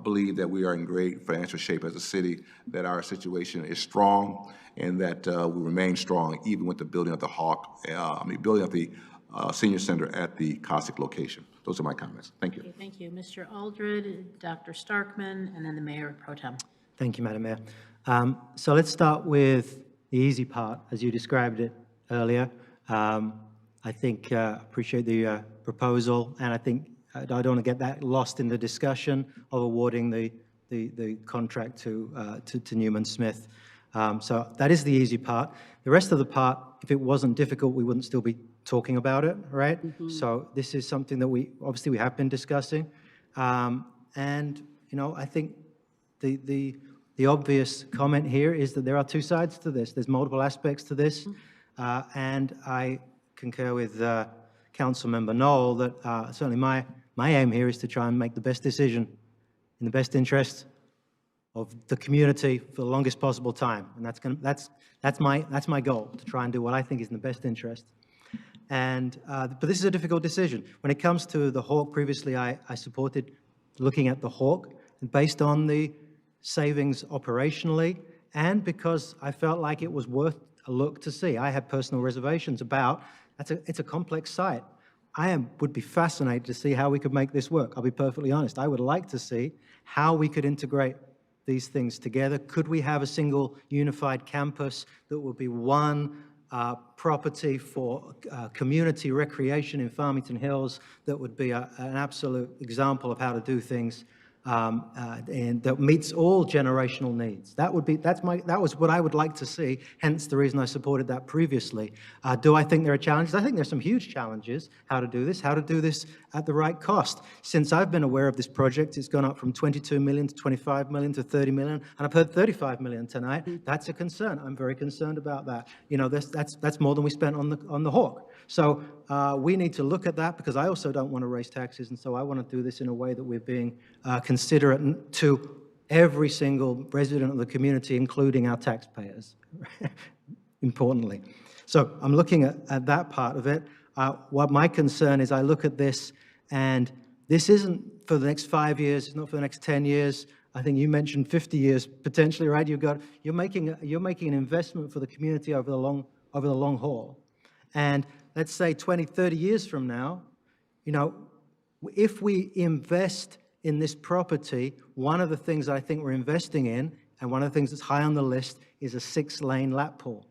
believe that we are in great financial shape as a city, that our situation is strong, and that we remain strong even with the building of the Hawk, building of the senior center at the caustic location. Those are my comments. Thank you. Okay, thank you. Mr. Aldred, Dr. Starkman, and then the Mayor Pro Tem. Thank you, Madam Mayor. So let's start with the easy part, as you described it earlier. I think appreciate the proposal, and I think I don't want to get that lost in the discussion of awarding the contract to Newman Smith. So that is the easy part. The rest of the part, if it wasn't difficult, we wouldn't still be talking about it, right? Mm-hmm. So this is something that we have been discussing, and I think the obvious comment here is that there are two sides to this. There's multiple aspects to this, and I concur with Councilmember Knoll that certainly my aim here is to try and make the best decision in the best interest of the community for the longest possible time, and that's my goal, to try and do what I think is in the best interest. And but this is a difficult decision. When it comes to the Hawk, previously I supported looking at the Hawk based on the savings operationally, and because I felt like it was worth a look to see. I had personal reservations about it's a complex site. Would be fascinated to see how we could make this work. I'll be perfectly honest. I would like to see how we could integrate these things together. Could we have a single unified campus that would be one property for community recreation in Farmington Hills that would be an absolute example of how to do things and that meets all generational needs? That was what I would like to see, hence the reason I supported that previously. Do I think there are challenges? I think there's some huge challenges how to do this at the right cost. Since I've been aware of this project, it's gone up from 22 million to 25 million to 30 million, and I've heard 35 million tonight. That's a concern. I'm very concerned about that. That's more than we spent on the Hawk. So we need to look at that, because I also don't want to raise taxes, and so I want to do this in a way that we're being considerate to every single resident of the community, including our taxpayers, importantly. So I'm looking at that part of it. What my concern is, I look at this, and this isn't for the next 5 years, it's not for the next 10 years. I think you mentioned 50 years potentially, right? You're making an investment for the community over the long haul. And let's say 20, 30 years from now, If we invest in this property, one of the things I think we're investing in, and one of the things that's high on the list, is a 6-lane lap pool.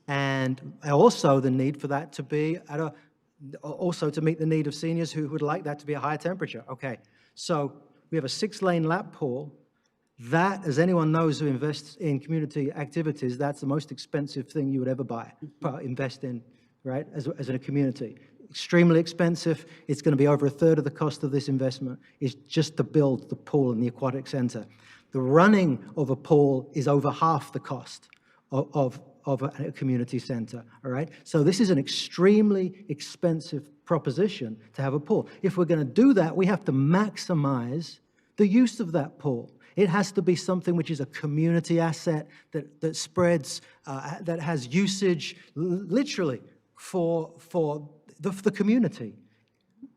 And also the need for that to be also to meet the need of seniors who would like that to be a higher temperature. Okay, so we have a 6-lane lap pool. That, as anyone knows who invests in community activities, that's the most expensive thing you would ever invest in, right, as a community. Extremely expensive. It's going to be over 1/3 of the cost of this investment is just to build the pool and the aquatic center. The running of a pool is over half the cost of a community center, all right? So this is an extremely expensive proposition to have a pool. If we're going to do that, we have to maximize the use of that pool. It has to be something which is a community asset that spreads, that has usage literally for the community,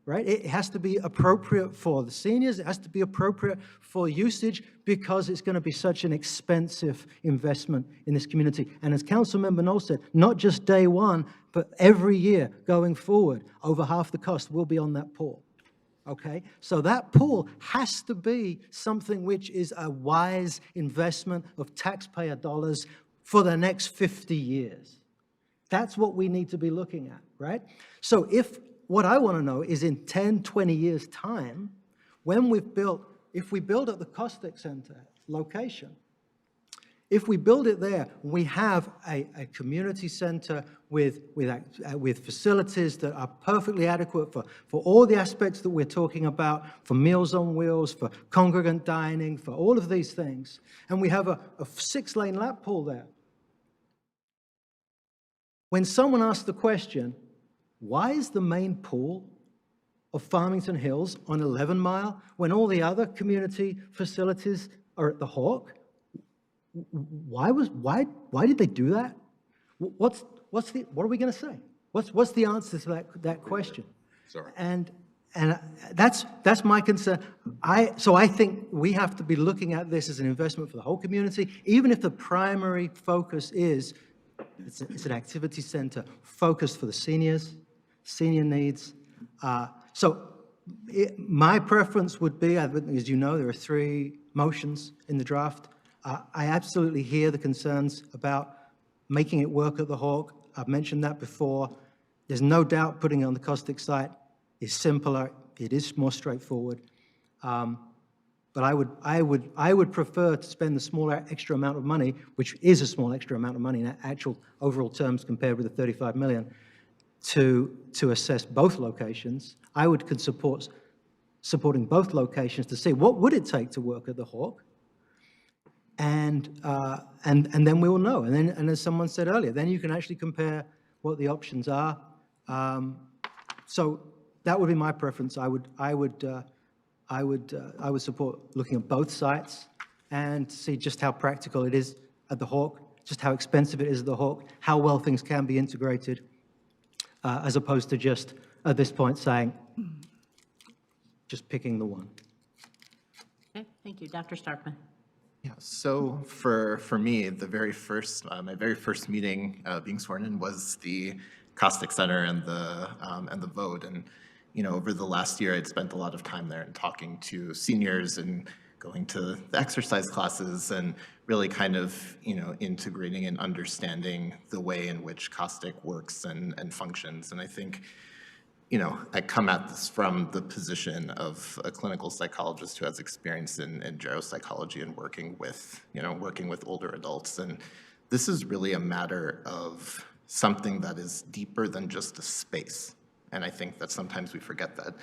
right? It has to be appropriate for the seniors. It has to be appropriate for usage because it's going to be such an expensive investment in this community. And as Councilmember Knoll said, not just day one, but every year going forward, over half the cost will be on that pool. Okay, so that pool has to be something which is a wise investment of taxpayer dollars for the next 50 years. That's what we need to be looking at, right? So what I want to know is in 10, 20 years' time, when if we build at the Caustic Center location, if we build it there, we have a community center with facilities that are perfectly adequate for all the aspects that we're talking about, for Meals on Wheels, for congregant dining, for all of these things. And we have a 6-lane lap pool there. When someone asks the question, why is the main pool of Farmington Hills on 11 Mile when all the other community facilities are at the Hawk? Why did they do that? What are we going to say? What's the answer to that question? Sorry. And that's my concern. So I think we have to be looking at this as an investment for the whole community, even if the primary focus is it's an activity center focused for the seniors, senior needs. My preference would be, as you know, there are 3 motions in the draft. I absolutely hear the concerns about making it work at the Hawk. I've mentioned that before. There's no doubt putting it on the Caustic site is simpler. It is more straightforward. But I would prefer to spend the smaller extra amount of money, which is a small extra amount of money in actual overall terms compared with the $35 million, to assess both locations. I would support supporting both locations to see what would it take to work at the Hawk. And then we will know. And as someone said earlier, then you can actually compare what the options are. So that would be my preference. I would support looking at both sites and see just how practical it is at the Hawk, just how expensive it is at the Hawk, how well things can be integrated, as opposed to just at this point saying, just picking the one. Okay, thank you. Dr. Starkman. Yeah, so for me, the very first, my very first meeting being sworn in was the Caustic Center and the vote. And, you know, over the last year, I'd spent a lot of time there and talking to seniors and going to the exercise classes and really kind of, you know, integrating and understanding the way in which Caustic works and functions. And I think, you know, I come at this from the position of a clinical psychologist who has experience in geropsychology and working with older adults. And this is really a matter of something that is deeper than just a space. And I think that sometimes we forget that.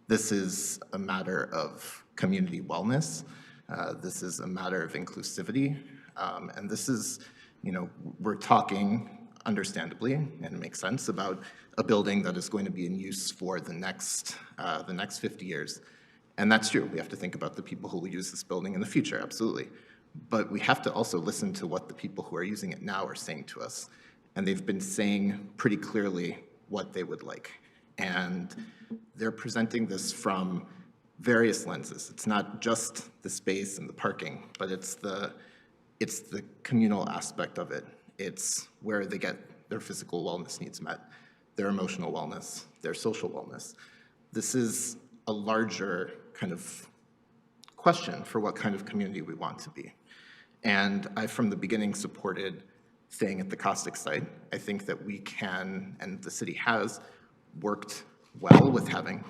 This is a matter of community wellness. This is a matter of inclusivity. And this is, you know, we're talking understandably, and it makes sense, about a building that is going to be in use for the next 50 years. And that's true. We have to think about the people who will use this building in the future, absolutely. But we have to also listen to what the people who are using it now are saying to us. And they've been saying pretty clearly what they would like. And they're presenting this from various lenses. It's not just the space and the parking, but it's the communal aspect of it. It's where they get their physical wellness needs met. their emotional wellness, their social wellness. This is a larger kind of question for what kind of community we want to be. And I, from the beginning, supported staying at the caustic site. I think that we can, and the city has, worked well with having,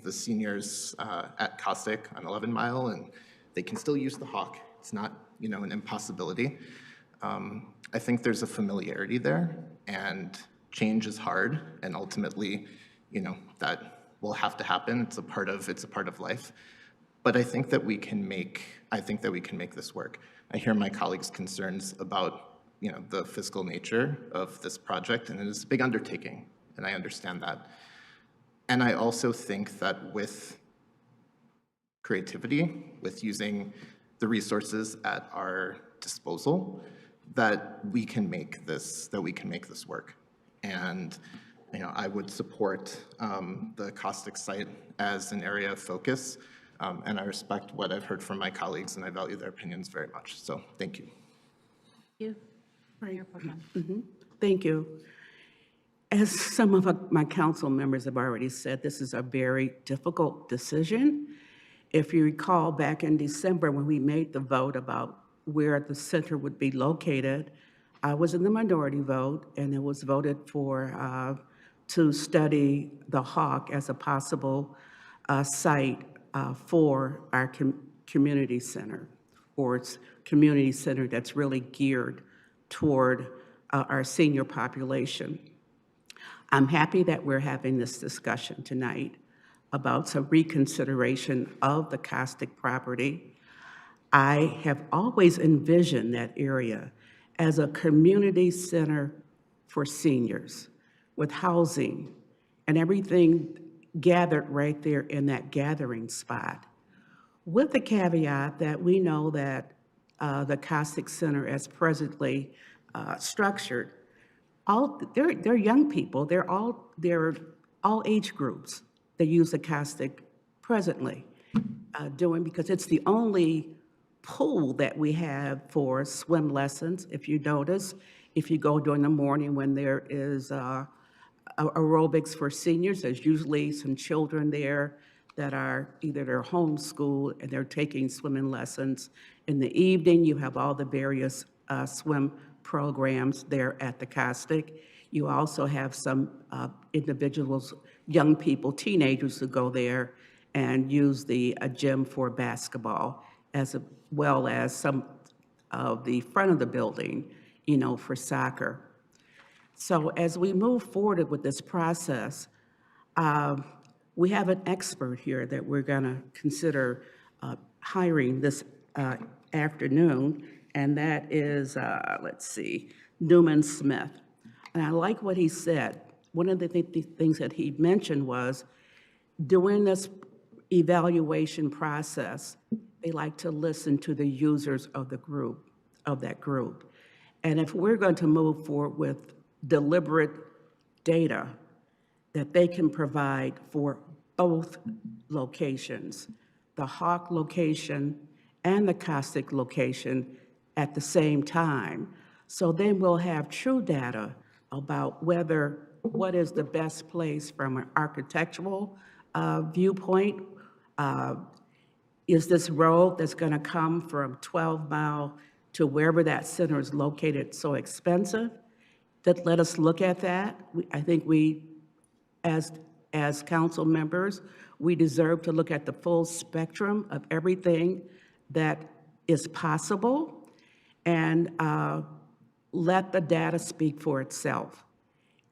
the seniors at caustic on 11 Mile, and they can still use the Hawk. It's not, an impossibility. I think there's a familiarity there, and change is hard, and ultimately, that will have to happen. It's a part of life. But I think that we can make this work. I hear my colleagues' concerns about, the fiscal nature of this project, and it is a big undertaking, and I understand that. And I also think that with creativity, with using the resources at our disposal, that we can make this work. And I would support the caustic site as an area of focus, and I respect what I've heard from my colleagues, and I value their opinions very much. So thank you. You. Thank you. As some of my council members have already said, this is a very difficult decision. If you recall, back in December when we made the vote about where the center would be located, I was in the minority vote, and it was voted for to study the Hawk as a possible site for our community center, or its community center that's really geared toward our senior population. I'm happy that we're having this discussion tonight about some reconsideration of the caustic property. I have always envisioned that area as a community center for seniors with housing and everything gathered right there in that gathering spot, with the caveat that we know that the caustic center as presently structured, they're young people. They're all age groups that use the caustic presently, because it's the only pool that we have for swim lessons. If you notice, if you go during the morning when there is aerobics for seniors, there's usually some children there that are either they're homeschooled and they're taking swimming lessons. In the evening, you have all the various swim programs there at the caustic. You also have some individuals, young people, teenagers who go there and use the gym for basketball, as well as some of the front of the building, for soccer. So as we move forward with this process, we have an expert here that we're going to consider hiring this afternoon, and that is, Newman Smith. And I like what he said. One of the things that he mentioned was, during this evaluation process, they like to listen to the users of that group. And if we're going to move forward with deliberate data that they can provide for both locations, the Hawk location and the caustic location at the same time. So then we'll have true data about what is the best place from an architectural viewpoint. Is this road that's going to come from 12 Mile to wherever that center is located so expensive? Let us look at that. I think we, as council members, we deserve to look at the full spectrum of everything that is possible, and let the data speak for itself.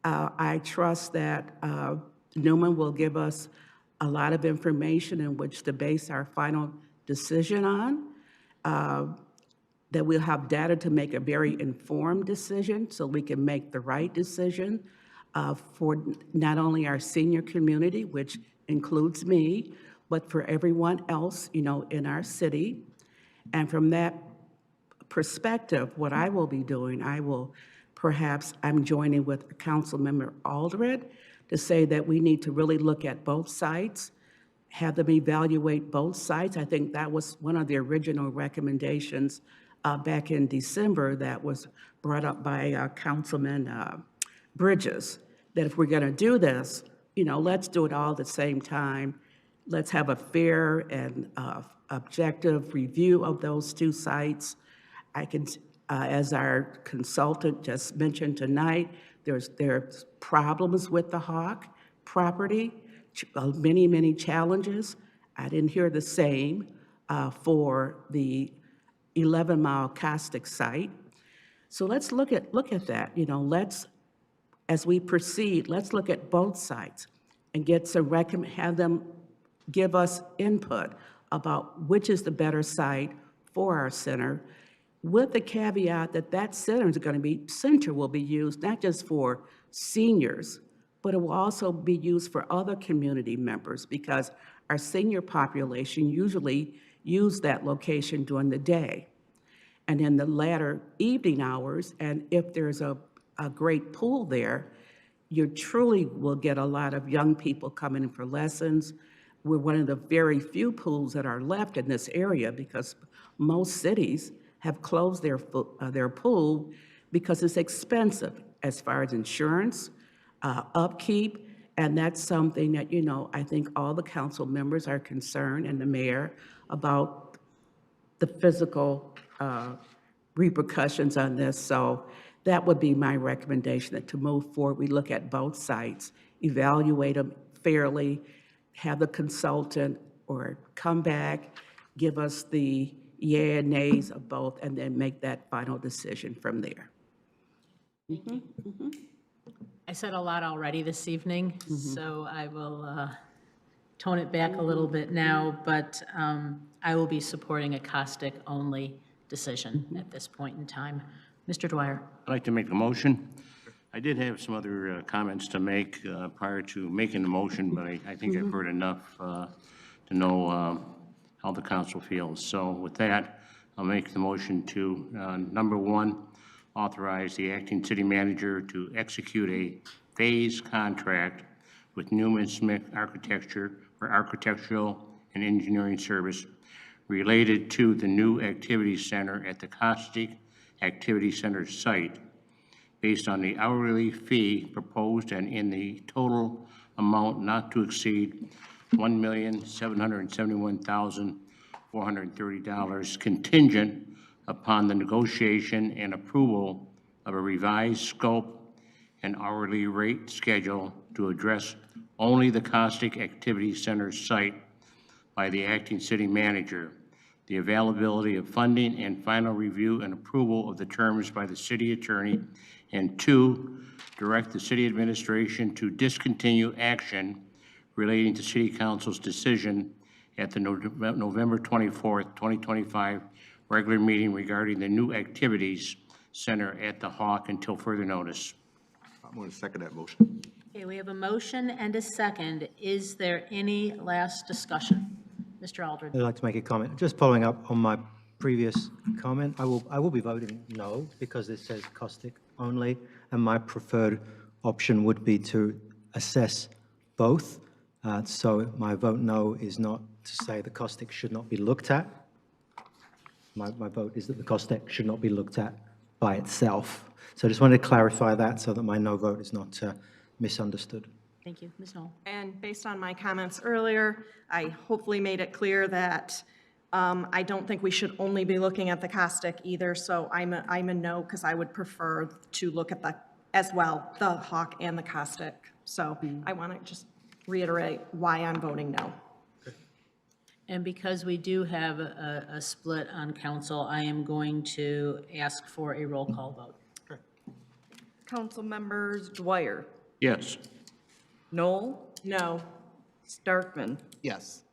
I trust that Newman will give us a lot of information in which to base our final decision on, that we'll have data to make a very informed decision so we can make the right decision for not only our senior community, which includes me, but for everyone else, in our city. And from that perspective, what I will be doing, I'm joining with Councilmember Aldred to say that we need to really look at both sites, have them evaluate both sites. I think that was one of the original recommendations back in December that was brought up by Councilman Bridges, that if we're going to do this, let's do it all at the same time. Let's have a fair and objective review of those two sites. I can, as our consultant just mentioned tonight, there's problems with the Hawk property, many, many challenges. I didn't hear the same for the 11-mile caustic site. So let's look at that. As we proceed, let's look at both sites and have them give us input about which is the better site for our center, with the caveat that center will be used not just for seniors, but it will also be used for other community members, because our senior population usually use that location during the day. And in the latter evening hours, and if there's a great pool there, you truly will get a lot of young people coming in for lessons. We're one of the very few pools that are left in this area, because most cities have closed their pool because it's expensive as far as insurance, upkeep, and that's something that, I think all the council members are concerned, and the mayor, about the physical repercussions on this. So that would be my recommendation, that to move forward, we look at both sites, evaluate them fairly, have the consultant or come back, give us the yea and nays of both, and then make that final decision from there. I said a lot already this evening, so I will tone it back a little bit now, but I will be supporting a caustic-only decision at this point in time. Mr. Dwyer. I'd like to make a motion. I did have some other comments to make prior to making the motion, but I think I've heard enough to know how the council feels. So with that, I'll make the motion to, number one, authorize the acting city manager to execute a phase contract with Newman Smith Architecture for architectural and engineering service related to the new activity center at the Caustic Activity Center site, based on the hourly fee proposed and in the total amount not to exceed $1,771,430, contingent upon the negotiation and approval of a revised scope and hourly rate schedule to address only the Caustic Activity Center site by the acting city manager, the availability of funding and final review and approval of the terms by the city attorney, and two, direct the city administration to discontinue action relating to city council's decision at the November 24th, 2025 regular meeting regarding the new activities center at the Hawk until further notice. I'm going to second that motion. Okay, we have a motion and a second. Is there any last discussion? Mr. Aldred. I'd like to make a comment. Just following up on my previous comment, I will be voting no, because it says caustic only, and my preferred option would be to assess both. So my vote no is not to say the caustic should not be looked at. My vote is that the caustic should not be looked at by itself. So I just wanted to clarify that so that my no vote is not misunderstood. Thank you. Ms. Knoll. And based on my comments earlier, I hopefully made it clear that I don't think we should only be looking at the caustic either. So I'm a no, because I would prefer to look at the Hawk and the caustic. So I want to just reiterate why I'm voting no. And because we do have a split on council, I am going to ask for a roll call vote. Council members Dwyer, Yes. Knoll, No. Starkman, Yes.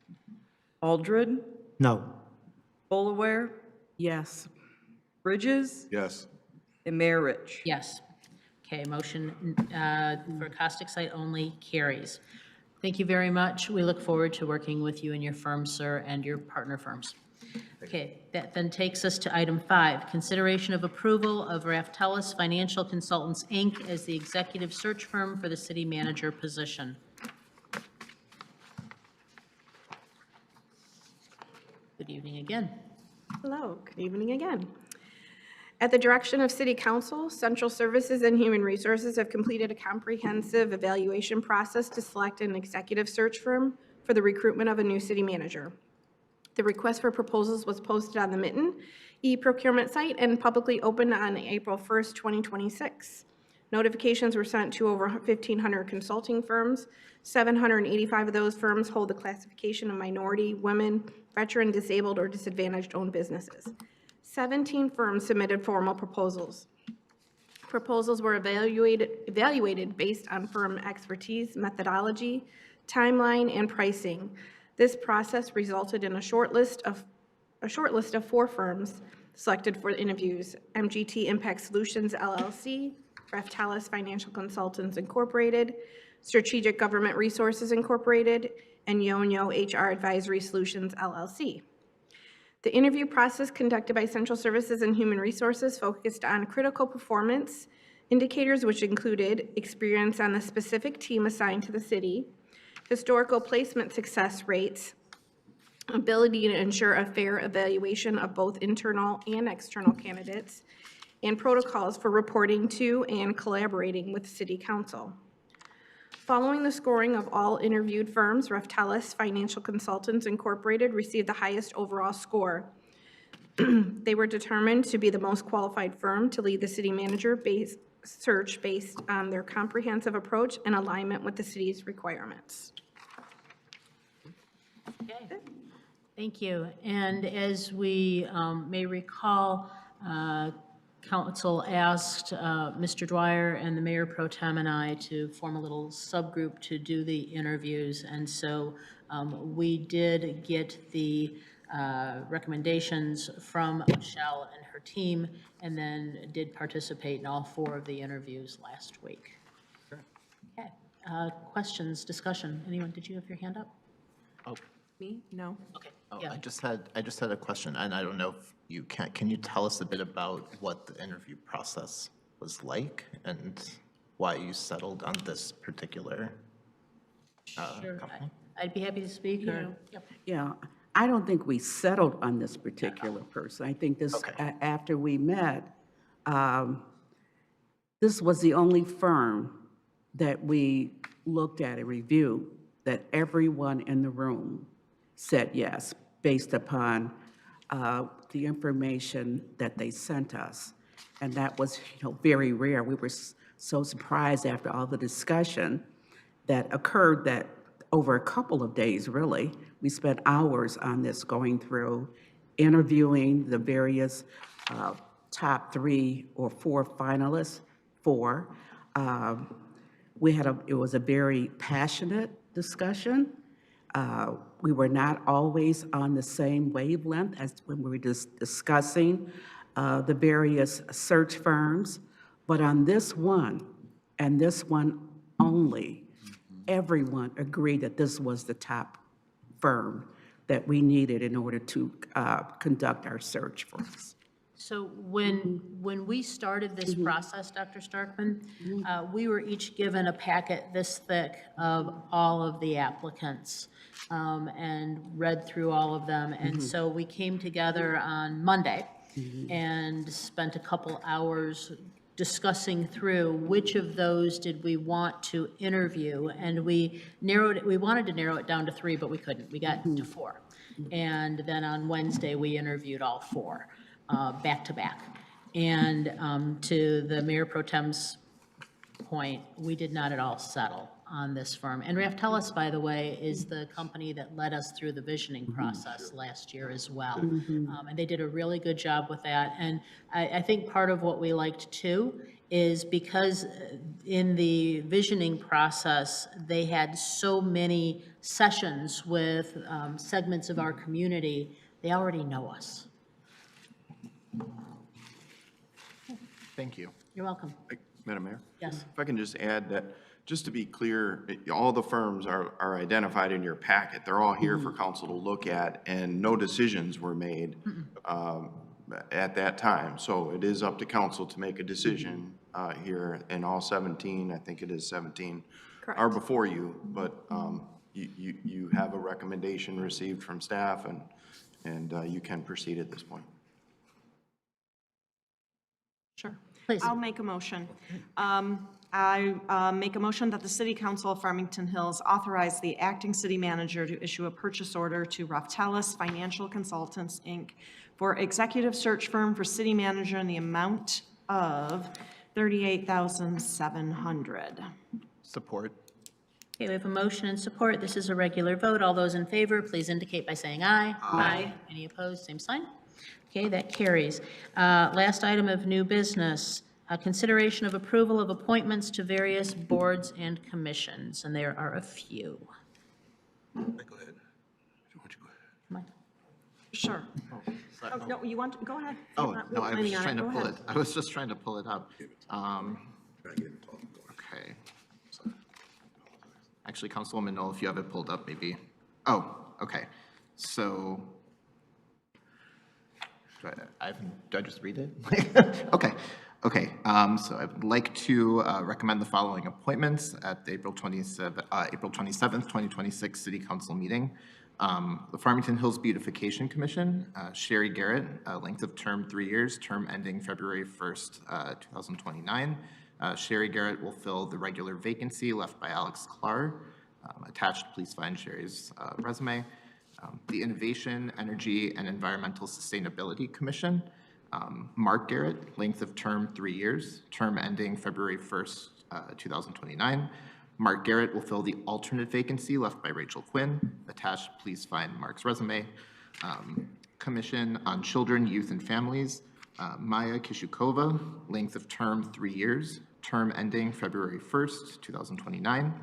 Aldred, No. Bolaware, Yes. Bridges, Yes. and Mayor Rich. Yes. Okay, motion for caustic site only carries. Thank you very much. We look forward to working with you and your firm, sir, and your partner firms. Okay, that then takes us to item 5, consideration of approval of Raftellus Financial Consultants, Inc. as the executive search firm for the city manager position. Good evening again. Hello, good evening again. At the direction of City Council, Central Services and Human Resources have completed a comprehensive evaluation process to select an executive search firm for the recruitment of a new city manager. The request for proposals was posted on the Mitten e-procurement site and publicly opened on April 1st, 2026. Notifications were sent to over 1,500 consulting firms. 785 of those firms hold the classification of minority, women, veteran, disabled, or disadvantaged-owned businesses. 17 firms submitted formal proposals. Proposals were evaluated based on firm expertise, methodology, timeline, and pricing. This process resulted in a short list of 4 firms selected for interviews: MGT Impact Solutions, LLC, Raftalis Financial Consultants, Incorporated, Strategic Government Resources, Incorporated, and Yo-Yo HR Advisory Solutions, LLC. The interview process conducted by Central Services and Human Resources focused on critical performance indicators, which included experience on the specific team assigned to the city, historical placement success rates, ability to ensure a fair evaluation of both internal and external candidates, and protocols for reporting to and collaborating with City Council. Following the scoring of all interviewed firms, Raftalis Financial Consultants, Incorporated received the highest overall score. They were determined to be the most qualified firm to lead the city manager search based on their comprehensive approach and alignment with the city's requirements. Okay. Thank you. And as we may recall, Council asked Mr. Dwyer and the Mayor Pro Tem and I to form a little subgroup to do the interviews. And so we did get the recommendations from Michelle and her team, and then did participate in all 4 of the interviews last week. Okay. Questions, discussion? Anyone, did you have your hand up? Oh, Me? No. Okay. oh, Yeah. I just had a question, and I don't know if you can you tell us a bit about what the interview process was like and why you settled on this particular Sure. company? I'd be happy to speak. Or, yep. Yeah, I don't think we settled on this particular person. I think this, after we met, this was the only firm that we looked at and reviewed that everyone in the room said yes, based upon the information that they sent us. And that was, very rare. We were so surprised after all the discussion that occurred that over a couple of days, really, we spent hours on this, going through, interviewing the various top 3 or 4 finalists. It was a very passionate discussion. We were not always on the same wavelength as when we were discussing the various search firms, but on this one, and this one only, everyone agreed that this was the top firm that we needed in order to conduct our search for us. So when we started this process, Dr. Starkman, we were each given a packet this thick of all of the applicants and read through all of them. And so we came together on Monday and spent a couple hours discussing through which of those did we want to interview. And we wanted to narrow it down to 3, but we couldn't. We got to 4. And then on Wednesday, we interviewed all 4. Back to back. And to the Mayor Pro Tem's point, we did not at all settle on this firm. And Raftalis, by the way, is the company that led us through the visioning process last year as well. And they did a really good job with that. And I think part of what we liked too is because in the visioning process, they had so many sessions with segments of our community, they already know us. Thank you. You're welcome. Madam Mayor? Yes. If I can just add that, just to be clear, all the firms are identified in your packet. They're all here for council to look at, and no decisions were made at that time. So it is up to council to make a decision here, and all 17, I think it is 17, are before you, but you have a recommendation received from staff, and you can proceed at this point. Please. I'll make a motion. I make a motion that the City Council of Farmington Hills authorize the acting city manager to issue a purchase order to Raftelis Financial Consultants, Inc. for executive search firm for city manager in the amount of $38,700. Support. Okay, we have a motion and support. This is a regular vote. All those in favor, please indicate by saying aye. Aye. Any opposed, same sign. Okay, that carries. Last item of new business, consideration of approval of appointments to various boards and commissions, and there are a few. Go ahead. Come on. Sure. Oh, no, you want, go ahead. Oh, Not no, I was planning just on trying to Go pull ahead. it. I was just trying to pull it up. Okay. Actually, Councilwoman Knoll, if you have it pulled up, maybe. Oh, okay. So, do I just read it? Okay. Okay. So I would like to recommend the following appointments at the April 27th, 2026 City Council meeting. The Farmington Hills Beautification Commission, Sherry Garrett, length of term 3 years, term ending February 1st, 2029. Sherry Garrett will fill the regular vacancy left by Alex Clark. Attached, please find Sherry's resume. The Innovation, Energy, and Environmental Sustainability Commission, Mark Garrett, length of term 3 years, term ending February 1st, 2029. Mark Garrett will fill the alternate vacancy left by Rachel Quinn. Attached, please find Mark's resume. Commission on Children, Youth, and Families, Maya Kishukova, length of term 3 years, term ending February 1st, 2029.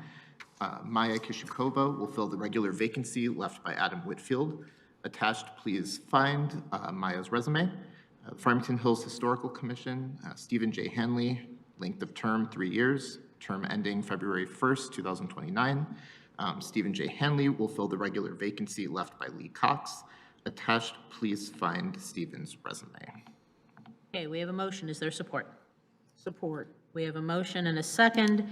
Maya Kishukova will fill the regular vacancy left by Adam Whitfield. Attached, please find Maya's resume. Farmington Hills Historical Commission, Stephen J. Hanley, length of term 3 years, term ending February 1st, 2029. Stephen J. Hanley will fill the regular vacancy left by Lee Cox. Attached, please find Stephen's resume. Okay, we have a motion. Is there support? Support. We have a motion and a second.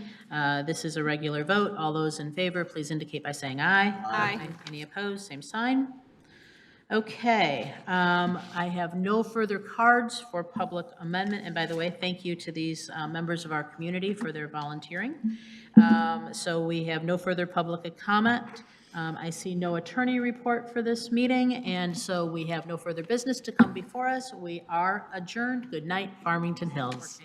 This is a regular vote. All those in favor, please indicate by saying aye. Aye. Any opposed, same sign. Okay, I have no further cards for public amendment. And by the way, thank you to these members of our community for their volunteering. So we have no further public comment. I see no attorney report for this meeting, and so we have no further business to come before us. We are adjourned. Good night, Farmington Hills.